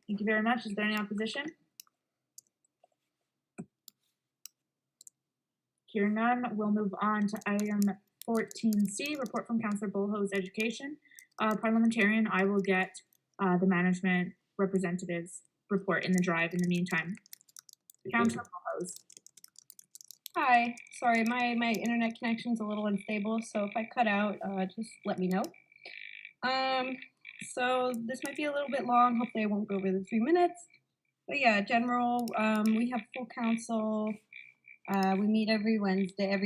Thank you very much. Is there any opposition? Hearing none, we'll move on to item 14C, report from Councillor Bulhoes, Education. Parliamentarian, I will get the management representatives report in the drive in the meantime. Councillor Bulhoes. Hi, sorry, my internet connection's a little unstable, so if I cut out, just let me know. So this might be a little bit long, hopefully I won't go over the 3 minutes. But yeah, general, we have full council, we meet every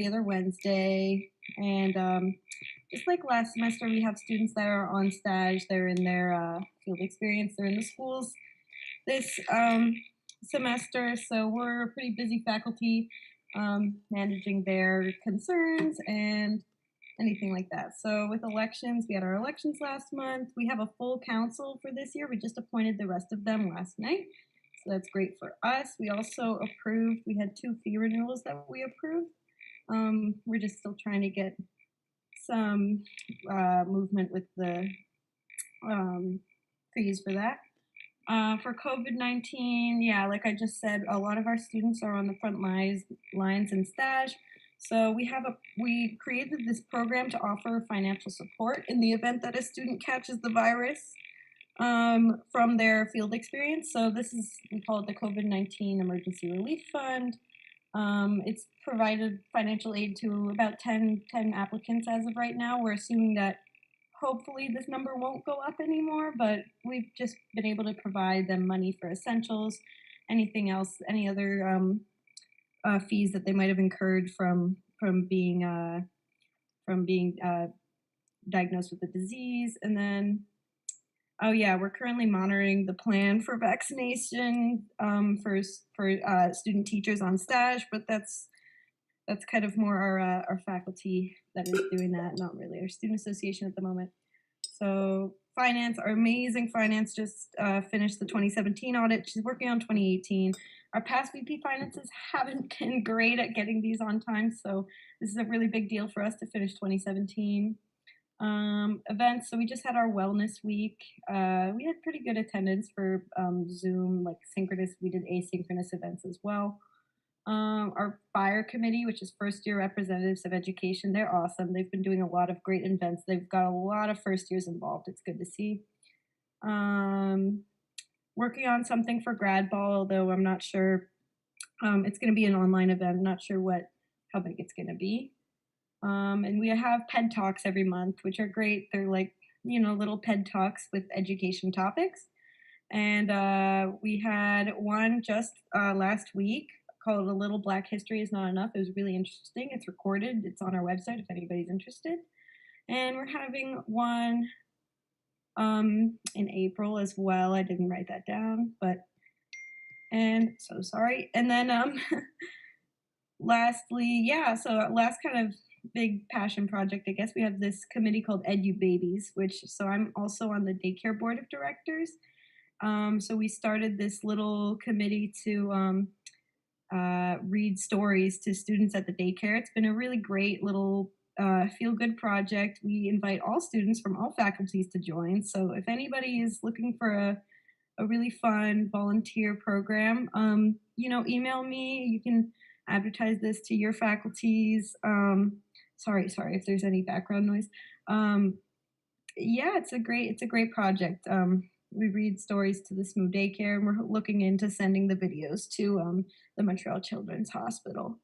other Wednesday, and just like last semester, we have students that are on stage, they're in their field experience, they're in the schools this semester, so we're a pretty busy faculty managing their concerns and anything like that. So with elections, we had our elections last month. We have a full council for this year. We just appointed the rest of them last night. So that's great for us. We also approved, we had 2 fee renewals that we approved. We're just still trying to get some movement with the fees for that. For COVID-19, yeah, like I just said, a lot of our students are on the front lines in stage. So we created this program to offer financial support in the event that a student catches the virus from their field experience. So we call it the COVID-19 Emergency Relief Fund. It's provided financial aid to about 10 applicants as of right now. We're assuming that hopefully this number won't go up anymore, but we've just been able to provide them money for essentials, anything else, any other fees that they might have incurred from being diagnosed with the disease. And then, oh yeah, we're currently monitoring the plan for vaccination for student teachers on stage, but that's kind of more our faculty that is doing that, not really our student association at the moment. So finance, our amazing finance just finished the 2017 audit. She's working on 2018. Our past VP finances haven't been great at getting these on time, so this is a really big deal for us to finish 2017. Events, so we just had our wellness week. We had pretty good attendance for Zoom, like synchronous, we did asynchronous events as well. Our fire committee, which is first year representatives of education, they're awesome. They've been doing a lot of great events. They've got a lot of first years involved. It's good to see. Working on something for grad ball, although I'm not sure. It's going to be an online event. I'm not sure how big it's going to be. And we have PED Talks every month, which are great. They're like, little PED Talks with education topics. And we had one just last week called A Little Black History is Not Enough. It was really interesting. It's recorded. It's on our website if anybody's interested. And we're having one in April as well. I didn't write that down, and so sorry. And then lastly, yeah, so last kind of big passion project, I guess, we have this committee called Edu Babies, so I'm also on the daycare board of directors. So we started this little committee to read stories to students at the daycare. It's been a really great little feel-good project. We invite all students from all faculties to join. So if anybody is looking for a really fun volunteer program, email me. You can advertise this to your faculties. Sorry if there's any background noise. Yeah, it's a great project. We read stories to the SMU daycare, and we're looking into sending the videos to the Montreal Children's Hospital.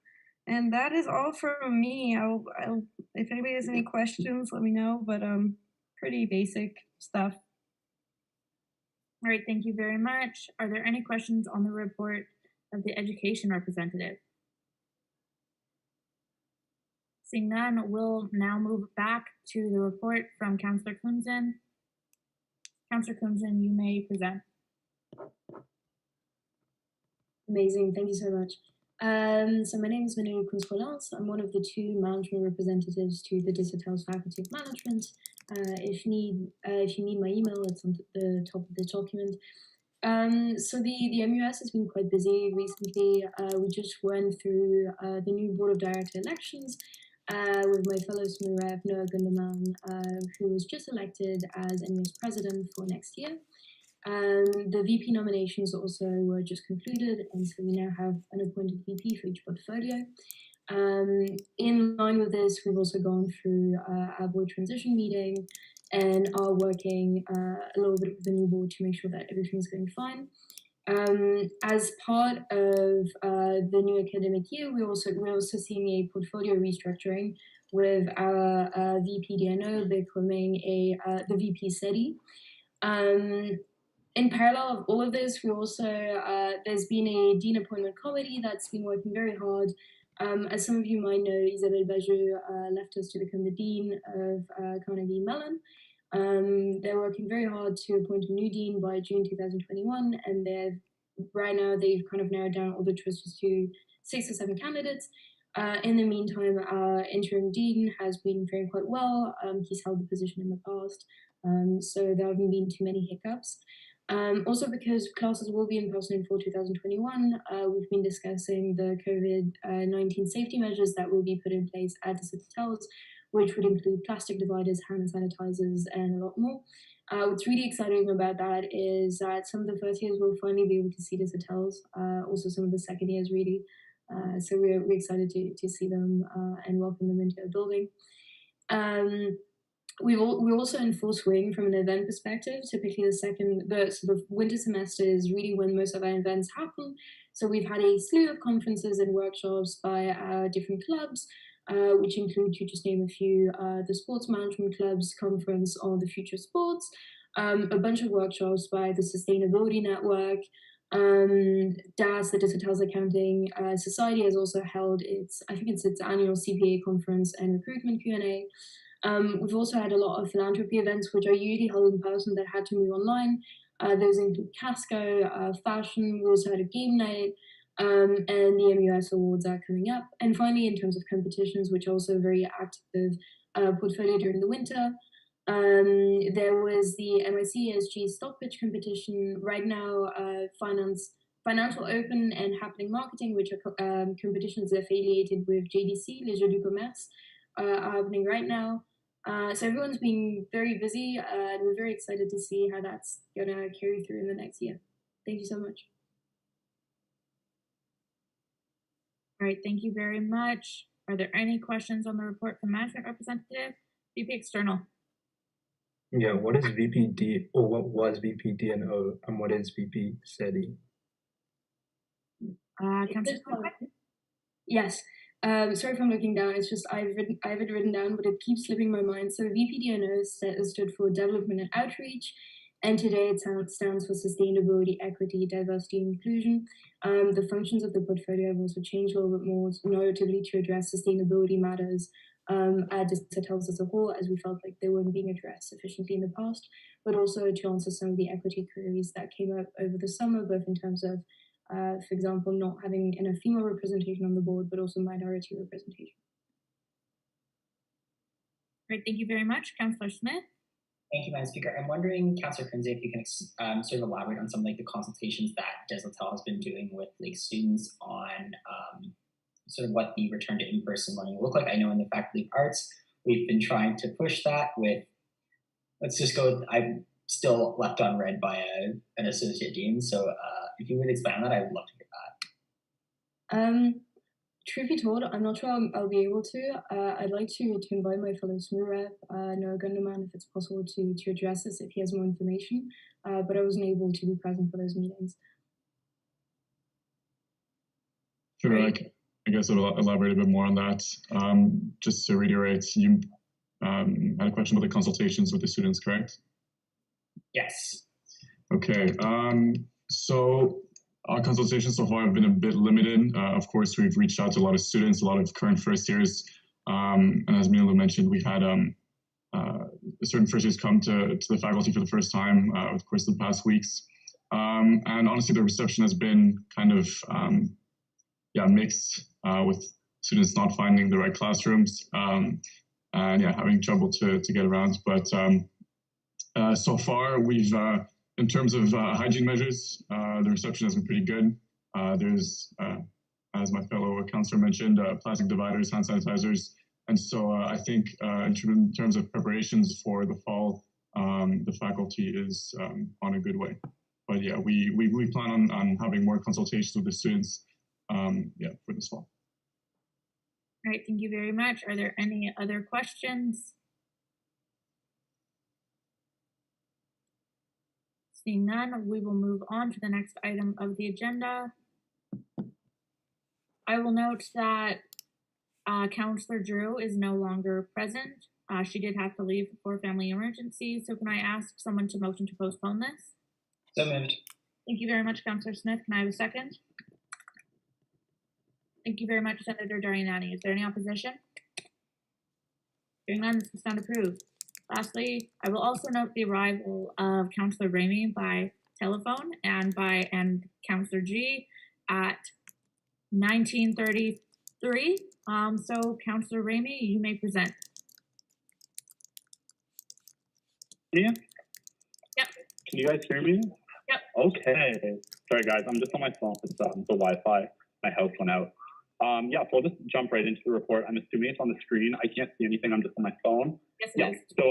And that is all from me. I'll if anybody has any questions, let me know, but pretty basic stuff. All right, thank you very much. Are there any questions on the report of the education representative? Seeing none, we'll now move back to the report from Councillor Kunze. Councillor Kunze, you may present. Amazing, thank you so much. So my name is Roelens. I'm one of the 2 management representatives to the Dissertals Faculty of Management. If you need my email, it's on the top of the document. So the MUS has been quite busy recently. We just went through the new board of director elections with my fellow SMU rep, Noah Gunderman, who was just elected as MUS president for next year. The VP nominations also were just concluded, and so we now have an appointed VP for each portfolio. In line with this, we've also gone through our board transition meeting and are working a little bit with the new board to make sure that everything's going fine. As part of the new academic year, we're also seeing a portfolio restructuring with our VP DNO becoming the VP SETI. In parallel of all of this, we also there's been a dean appointment committee that's been working very hard. As some of you might know, Isabelle Bajou left us to become the dean of Carnegie Mellon. They're working very hard to appoint a new dean by June 2021, and right now they've kind of narrowed down all the choices to 6 or 7 candidates. In the meantime, our interim dean has been faring quite well. He's held the position in the past, so there haven't been too many hiccups. Also, because classes will be in person in fall 2021, we've been discussing the COVID-19 safety measures that will be put in place at the hotels, which would include plastic dividers, hand sanitizers, and a lot more. What's really exciting about that is that some of the first years will finally be able to see the hotels, also some of the second years really. So we're excited to see them and welcome them into our building. We're also in full swing from an event perspective. Typically the sort of winter semester is really when most of our events happen. So we've had a slew of conferences and workshops by our different clubs, which include, to just name a few, the Sports Management Club's conference on the future of sports, a bunch of workshops by the Sustainability Network, DAS, the Digital Accounting Society, has also held its annual CPA conference and recruitment Q&A. We've also had a lot of philanthropy events, which are usually held in person that had to move online. Those include Casco, fashion. We also had a game night, and the MUS Awards are coming up. And finally, in terms of competitions, which are also very active portfolio during the winter, there was the MIC ESG stock pitch competition. Right now, Financial Open and Happening Marketing, which are competitions affiliated with JDC, Les Jeux du Commerce, are happening right now. So everyone's been very busy, and we're very excited to see how that's gonna carry through in the next year. Thank you so much. All right, thank you very much. Are there any questions on the report from management representative? VP External. Yeah, what is VPD, or what was VPDNO, and what is VP SETI? Councillor? Yes. Sorry if I'm looking down. It's just I have it written down, but it keeps slipping my mind. So VPDNO stood for Development and Outreach, and today it stands for Sustainability, Equity, Diversity, and Inclusion. The functions of the portfolio have also changed a little bit more, notably to address sustainability matters at hotels as a whole, as we felt like they weren't being addressed sufficiently in the past, but also to answer some of the equity queries that came up over the summer, both in terms of for example, not having enough female representation on the board, but also minority representation. Great, thank you very much. Councillor Smith. Thank you, Madam Speaker. I'm wondering, Councillor Kunze, if you can sort of elaborate on some of like the consultations that Desautel has been doing with like students on sort of what the return to in-person learning will look like. I know in the Faculty of Arts, we've been trying to push that with, let's just go, I'm still left unread by an associate dean. So if you would expand on that, I would love to hear that. Truth be told, I'm not sure I'll be able to. I'd like to invite my fellow SMU rep, Noah Gunderman, if it's possible to address this if he has more information, but I wasn't able to be present for those meetings. Sure, I guess I'll elaborate a bit more on that. Just to reiterate, you had a question about the consultations with the students, correct? Yes. Okay, so our consultations so far have been a bit limited. Of course, we've reached out to a lot of students, a lot of current first years. And as Milo mentioned, we had certain first years come to the faculty for the first time, of course, the past weeks. And honestly, the reception has been kind of, mixed with students not finding the right classrooms and having trouble to get around. But so far, we've, in terms of hygiene measures, the reception has been pretty good. There's, as my fellow councillor mentioned, plastic dividers, hand sanitizers. And so I think in terms of preparations for the fall, the faculty is on a good way. But yeah, we plan on having more consultations with the students for this fall. All right, thank you very much. Are there any other questions? Seeing none, we will move on to the next item of the agenda. I will note that Councillor Drew is no longer present. She did have to leave for a family emergency. So can I ask someone to motion to postpone this? So moved. Thank you very much, Councillor Smith. Can I have a second? Thank you very much, Senator Darianani. Is there any opposition? Hearing none, this is not approved. Lastly, I will also note the arrival of Councillor Rhamey by telephone and Councillor G at 19:33. So Councillor Rhamey, you may present. Yeah. Yep. Can you guys hear me? Yep. Okay. Sorry guys, I'm just on my phone. It's the Wi-Fi. My house went out. Yeah, so I'll just jump right into the report. I'm assuming it's on the screen. I can't see anything. I'm just on my phone. Yes, yeah. So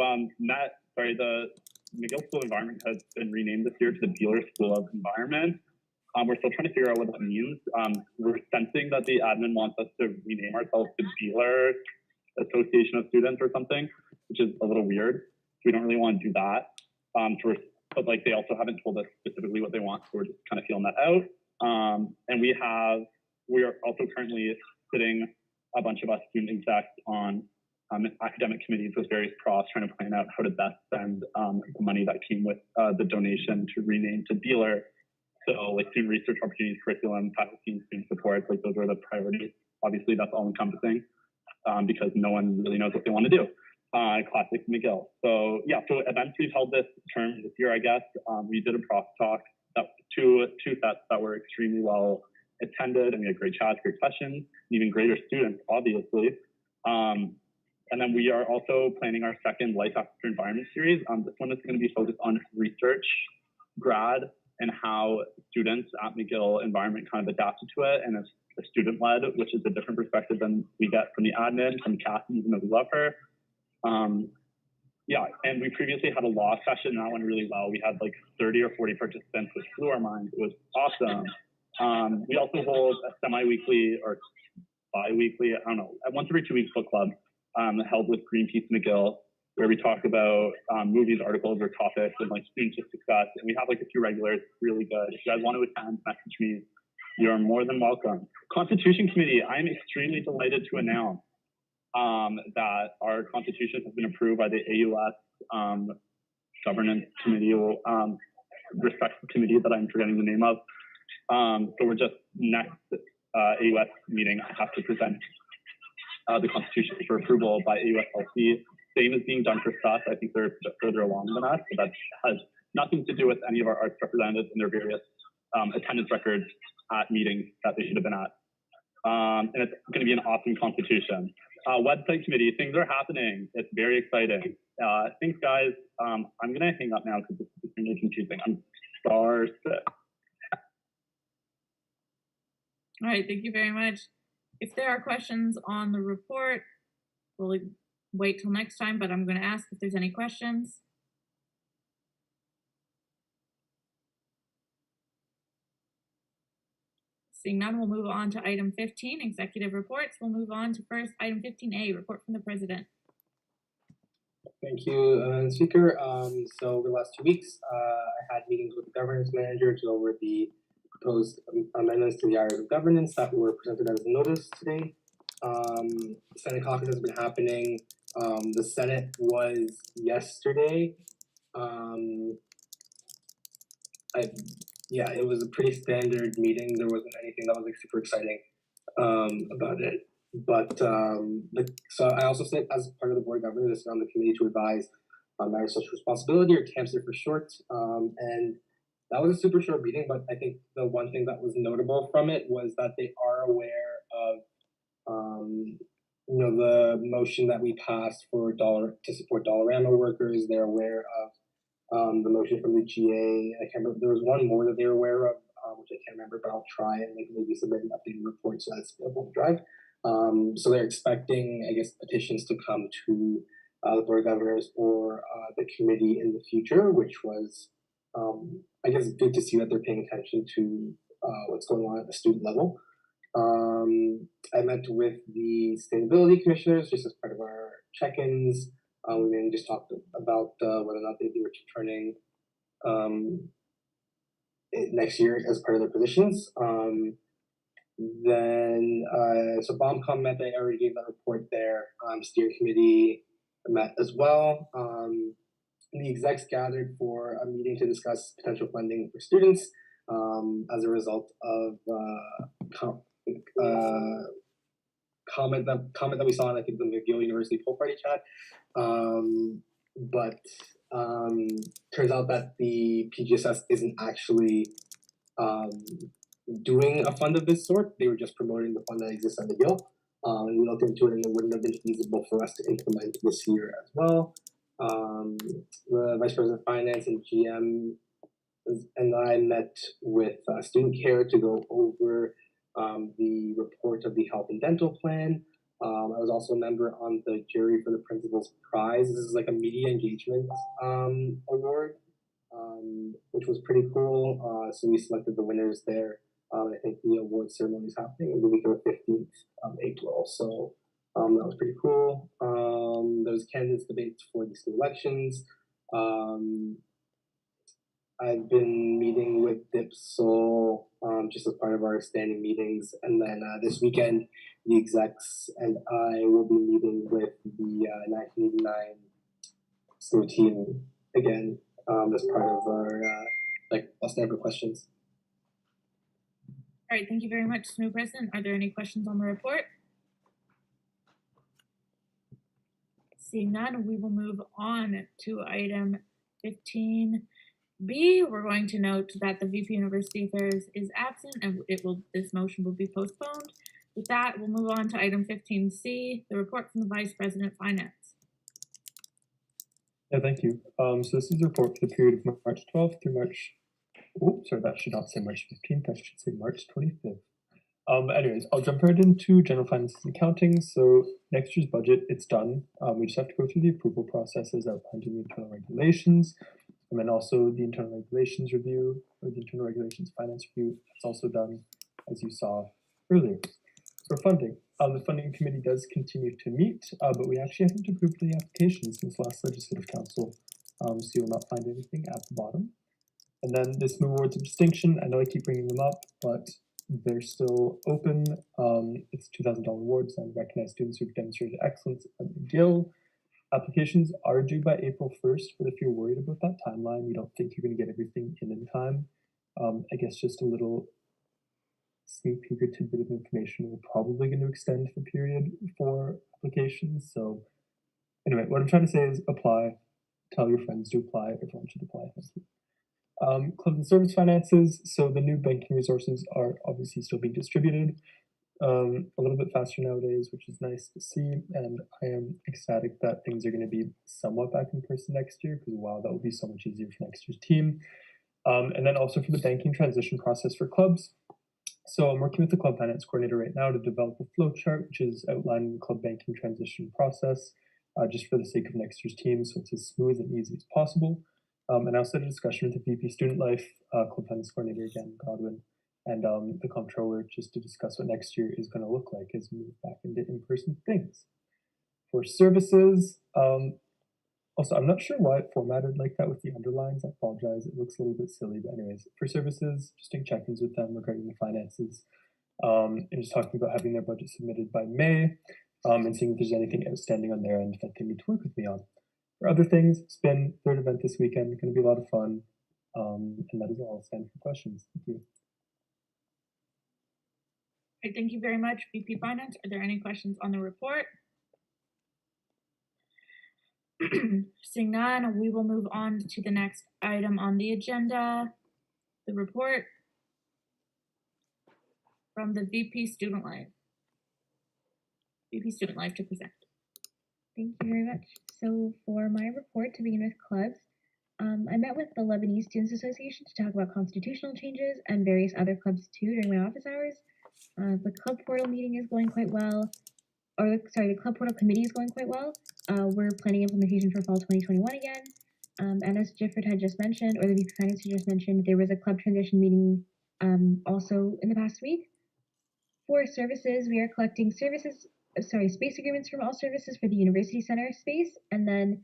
the McGill School of Environment has been renamed this year to the Beeler School of Environment. We're still trying to figure out what that means. We're sensing that the admin wants us to rename ourselves to Beeler Association of Students or something, which is a little weird. So we don't really want to do that. But like they also haven't told us specifically what they want, so we're just kind of feeling that out. And we are also currently sitting, a bunch of us student execs, on academic committees with various profs trying to plan out how to best spend the money that came with the donation to rename to Beeler. So like student research opportunities, curriculum, faculty, student support, like those are the priorities. Obviously that's all encompassing because no one really knows what they want to do. Classic McGill. So yeah, so events we've held this term this year, I guess. We did a prof talk, two sets that were extremely well attended, and we had great chats, great questions, even greater students, obviously. And then we are also planning our second Life After Environment series. This one is going to be focused on research grad and how students at McGill Environment kind of adapted to it, and it's student-led, which is a different perspective than we get from the admin, from Cassie, even though we love her. Yeah, and we previously had a law session, and that went really well. We had like 30 or 40 participants, which blew our minds. It was awesome. We also hold a semi-weekly or bi-weekly, I don't know, once every 2 weeks book club held with Greenpeace McGill, where we talk about movies, articles, or topics, and like students just discuss. And we have like a few regulars, really good. If you guys want to attend, message me. You are more than welcome. Constitution Committee, I'm extremely delighted to announce that our Constitution has been approved by the AUS Governance Committee, respectful committee that I'm forgetting the name of. So we're just next AUS meeting, I have to present the Constitution for approval by AUSLC. Same is being done for SUS. I think they're further along than us, but that has nothing to do with any of our arts representatives and their various attendance records at meetings that they should have been at. And it's going to be an awesome Constitution. Website committee, things are happening. It's very exciting. Thanks, guys. I'm going to hang up now because it's really confusing. I'm star 6. All right, thank you very much. If there are questions on the report, we'll wait till next time, but I'm going to ask if there's any questions. Seeing none, we'll move on to item 15, executive reports. We'll move on to first item 15A, report from the president. Thank you, Speaker. So over the last 2 weeks, I had meetings with the governance manager to go over the proposed amendments to the areas of governance that were presented as a notice today. Senate caucus has been happening. The Senate was yesterday. Yeah, it was a pretty standard meeting. There wasn't anything that was like super exciting about it. But so I also sit as part of the board of governors on the committee to advise on matters of social responsibility, or CAMSA for short. And that was a super short meeting, but I think the one thing that was notable from it was that they are aware of the motion that we passed for to support Dollarama workers. They're aware of the motion from the GA. I can't remember. There was one more that they were aware of, which I can't remember, but I'll try and maybe submit an updated report so that's available to drive. So they're expecting, I guess, petitions to come to the board of governors or the committee in the future, which was, I guess, good to see that they're paying attention to what's going on at the student level. I met with the sustainability commissioners just as part of our check-ins. We then just talked about whether or not they'd be returning next year as part of their positions. So BACoN met, I already gave that report there. Steering committee met as well. The execs gathered for a meeting to discuss potential funding for students as a result of comment that we saw in, I think, the McGill University poll party chat. But turns out that the PGSS isn't actually doing a fund of this sort. They were just promoting the fund that exists at McGill. And we looked into it, and it wouldn't have been feasible for us to implement this year as well. The Vice President of Finance and GM and I met with Student Care to go over the report of the Health and Dental Plan. I was also a member on the jury for the Principal's Prize. This is like a media engagement award, which was pretty cool. So we selected the winners there. I think the award ceremony is happening in the week of the 15th of April. So that was pretty cool. There was candidates debates for the state elections. I've been meeting with DIPSOL just as part of our standing meetings. And then this weekend, the execs and I will be meeting with the 1989 SNU team again as part of our last ever questions. All right, thank you very much, SNU President. Are there any questions on the report? Seeing none, we will move on to item 15B. We're going to note that the VP University Affairs is absent and this motion will be postponed. With that, we'll move on to item 15C, the report from the Vice President of Finance. Yeah, thank you. So this is a report for the period of March 12th through March, sorry, that should not say March 15th, that should say March 25th. Anyways, I'll jump right into general finances and accounting. So next year's budget, it's done. We just have to go through the approval processes outlined in the internal regulations, and then also the internal regulations review, or the internal regulations finance review. It's also done, as you saw earlier. For funding, the funding committee does continue to meet, but we actually haven't approved the applications since last legislative council, so you'll not find anything at the bottom. And then this awards of distinction, I know I keep bringing them up, but they're still open. It's $2,000 awards and recognize students who've demonstrated excellence at McGill. Applications are due by April 1st, but if you're worried about that timeline, you don't think you're going to get everything in time, I guess just a little sneak peek or tidbit of information. We're probably going to extend the period for applications. So anyway, what I'm trying to say is apply, tell your friends to apply, everyone should apply. Clubs and service finances. So the new banking resources are obviously still being distributed a little bit faster nowadays, which is nice to see. And I am ecstatic that things are going to be somewhat back in person next year, because wow, that will be so much easier for next year's team. And then also for the banking transition process for clubs. So I'm working with the club finance coordinator right now to develop a flow chart, which is outlining the club banking transition process, just for the sake of next year's team, so it's as smooth and easy as possible. And I also had a discussion with the VP Student Life, club finance coordinator again, Godwin, and the comptroller, just to discuss what next year is going to look like as we move back into in-person things. For services, also, I'm not sure why it formatted like that with the underlines. I apologize. It looks a little bit silly, but anyways, for services, just doing check-ins with them regarding the finances, and just talking about having their budget submitted by May, and seeing if there's anything outstanding on their end that they need to work with me on. For other things, spin, third event this weekend, going to be a lot of fun, and that is all. I'll stand for questions. Thank you. Right, thank you very much, VP Finance. Are there any questions on the report? Seeing none, we will move on to the next item on the agenda, the report from the VP Student Life. VP Student Life to present. Thank you very much. So for my report, to begin with clubs, I met with the Lebanese Students Association to talk about constitutional changes and various other clubs too during my office hours. The club portal meeting is going quite well, the club portal committee is going quite well. We're planning implementation for fall 2021 again. And as Gifford had just mentioned, or the VP Finance had just mentioned, there was a club transition meeting also in the past week. For services, we are collecting space agreements from all services for the University Center space. And then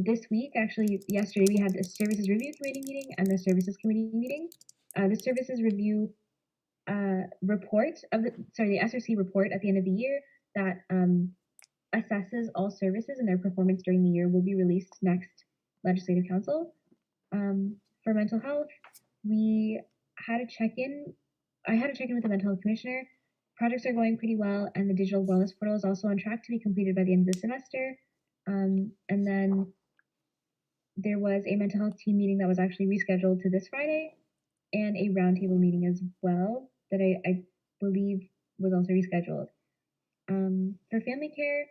this week, actually yesterday, we had the Services Review Committee meeting and the Services Committee meeting. The Services Review report of the SRC report at the end of the year that assesses all services and their performance during the year will be released next Legislative Council. For mental health, we had a check-in. I had a check-in with the mental health commissioner. Projects are going pretty well, and the digital wellness portal is also on track to be completed by the end of the semester. And then there was a mental health team meeting that was actually rescheduled to this Friday, and a roundtable meeting as well that I believe was also rescheduled. For family care,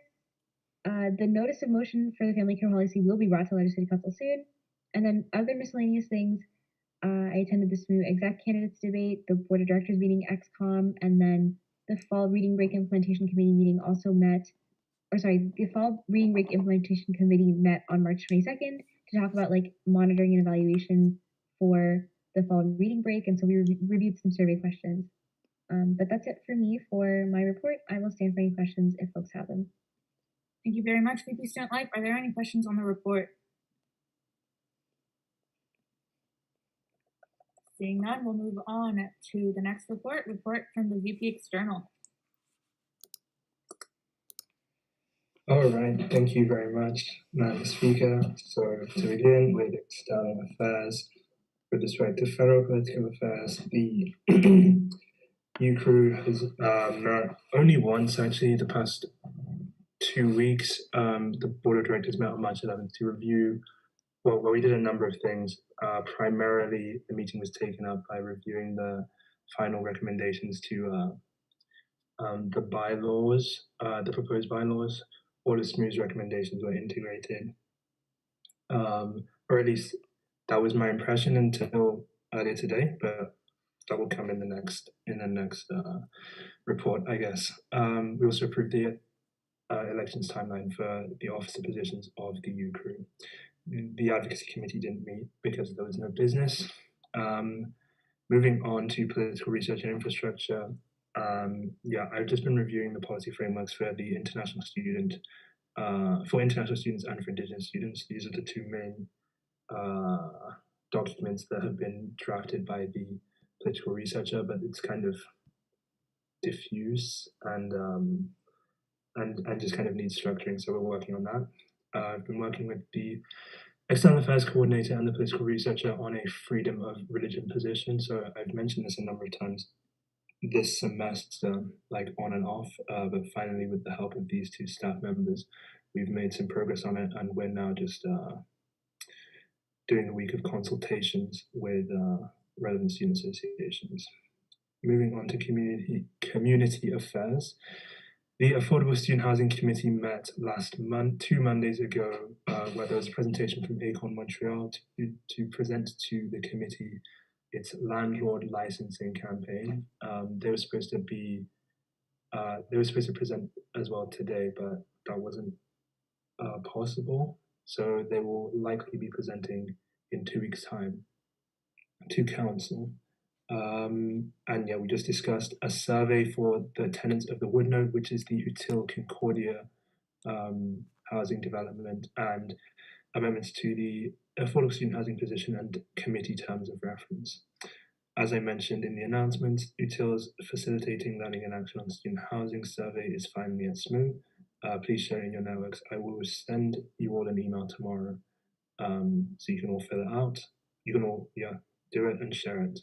the notice of motion for the family care policy will be brought to Legislative Council soon. And then other miscellaneous things, I attended the SSMU exec candidates debate, the board of directors meeting, XCOM, and then the fall reading break implementation committee meeting also met, the fall reading break implementation committee met on March 22nd to talk about like monitoring and evaluation for the fall reading break. And so we reviewed some survey questions. But that's it for me for my report. I will stand for any questions if folks have them. Thank you very much, VP Student Life. Are there any questions on the report? Seeing none, we'll move on to the next report from the VP External. All right, thank you very much, Madam Speaker. So to begin with external affairs, with respect to federal political affairs, the UCREW has met only once actually the past 2 weeks. The board of directors met on March 11th to review. Well, we did a number of things. Primarily, the meeting was taken up by reviewing the final recommendations to the bylaws, the proposed bylaws. All of SSMU's recommendations were integrated, or at least that was my impression until earlier today. But that will come in the next report, I guess. We also approved the elections timeline for the officer positions of the UCREW. The advocacy committee didn't meet because there was no business. Moving on to political research and infrastructure. I've just been reviewing the policy frameworks for the international student, for international students and for Indigenous students. These are the two main documents that have been drafted by the political researcher, but it's kind of diffuse and just kind of needs structuring. So we're working on that. I've been working with the External Affairs Coordinator and the political researcher on a freedom of religion position. So I've mentioned this a number of times this semester, like on and off, but finally with the help of these two staff members, we've made some progress on it, and we're now just doing a week of consultations with relevant student associations. Moving on to community affairs. The Affordable Student Housing Committee met last month, 2 Mondays ago, where there was a presentation from BACoN-Montreal to present to the committee its landlord licensing campaign. They were supposed to present as well today, but that wasn't possible. So they will likely be presenting in 2 weeks' time to council. We just discussed a survey for the tenants of the Woodnote, which is the Util Concordia housing development, and amendments to the Affordable Student Housing Position and Committee Terms of Reference. As I mentioned in the announcements, Util's Facilitating Learning and Action on Student Housing survey is finally at SSMU. Please share in your networks. I will send you all an email tomorrow, so you can all fill it out. You can all, do it and share it,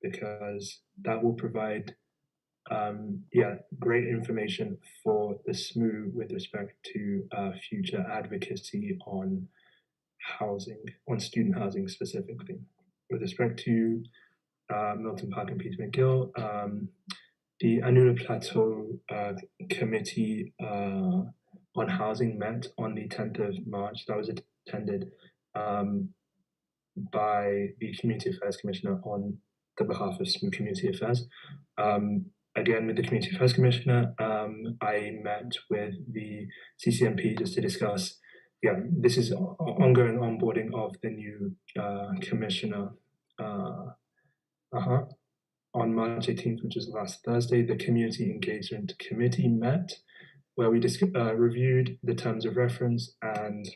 because that will provide great information for the SSMU with respect to future advocacy on housing, on student housing specifically. With respect to Milton Park and Peter McGill, the Anula Plateau Committee on Housing met on the 10th of March. That was attended by the Community Affairs Commissioner on the behalf of SSMU Community Affairs. Again, with the Community Affairs Commissioner, I met with the CCMP just to discuss, this is ongoing onboarding of the new commissioner on March 18th, which was last Thursday, the Community Engagement Committee met, where we reviewed the terms of reference and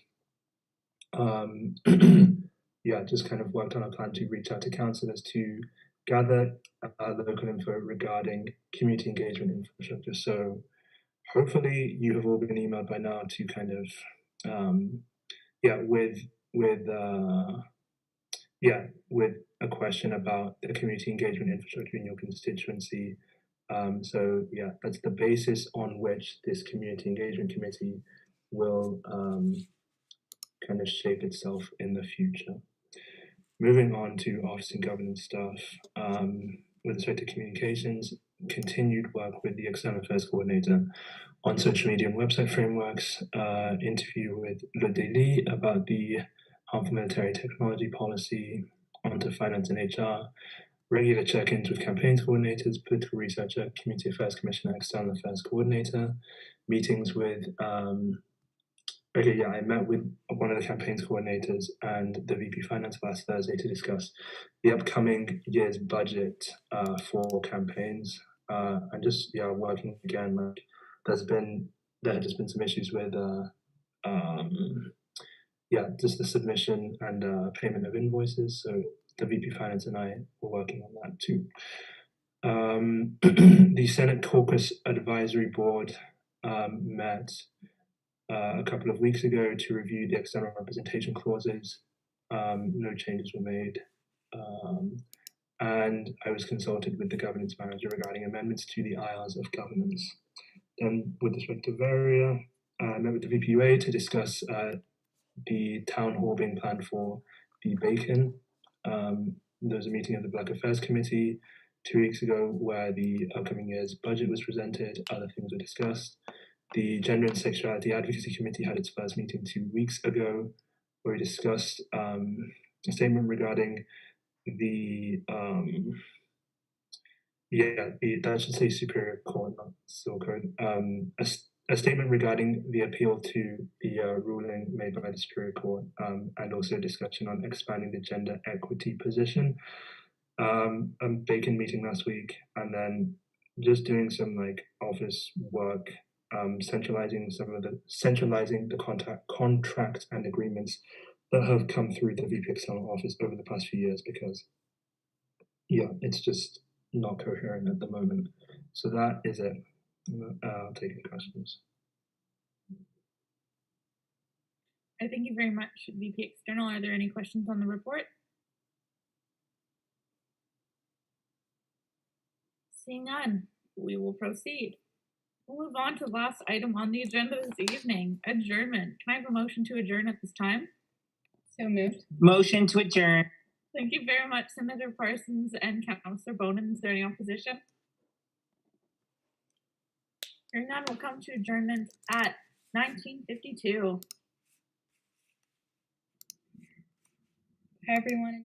yeah, just kind of worked on a plan to reach out to councillors to gather local info regarding community engagement infrastructure. So hopefully you have all been emailed by now to kind of with a question about the community engagement infrastructure in your constituency. So yeah, that's the basis on which this community engagement committee will kind of shape itself in the future. Moving on to office and governance stuff, with respect to communications, continued work with the External Affairs Coordinator on social media and website frameworks, interview with Le Daily about the harmful military technology policy, onto finance and HR, regular check-ins with campaigns coordinators, political researcher, community affairs commissioner, external affairs coordinator, meetings with I met with one of the campaigns coordinators and the VP Finance last Thursday to discuss the upcoming year's budget for campaigns. And just working again, like there had just been some issues with just the submission and payment of invoices. So the VP Finance and I were working on that too. The Senate Caucus Advisory Board met a couple of weeks ago to review the external representation clauses. No changes were made. And I was consulted with the governance manager regarding amendments to the IRs of governance. Then with respect to Varia, I met with the VPUA to discuss the town hall being planned for the BACoN. There was a meeting of the Black Affairs Committee 2 weeks ago where the upcoming year's budget was presented, other things were discussed. The Gender and Sexuality Advocacy Committee had its first meeting 2 weeks ago where we discussed a statement regarding that should say Superior Court, not Civil Code. A statement regarding the appeal to the ruling made by the Superior Court, and also a discussion on expanding the gender equity position. A BACoN meeting last week, and then just doing some like office work, centralizing the contracts and agreements that have come through the VP External Office over the past few years, because it's just not coherent at the moment. So that is it. I'll take any questions. I thank you very much, VP External. Are there any questions on the report? Seeing none, we will proceed. We'll move on to the last item on the agenda this evening, adjournment. Can I have a motion to adjourn at this time? So moved. Motion to adjourn. Thank you very much, Senator Parsons and Councillor Bonin. Is there any opposition? Hearing none, we'll come to adjournment at 19:52. Hi, everyone.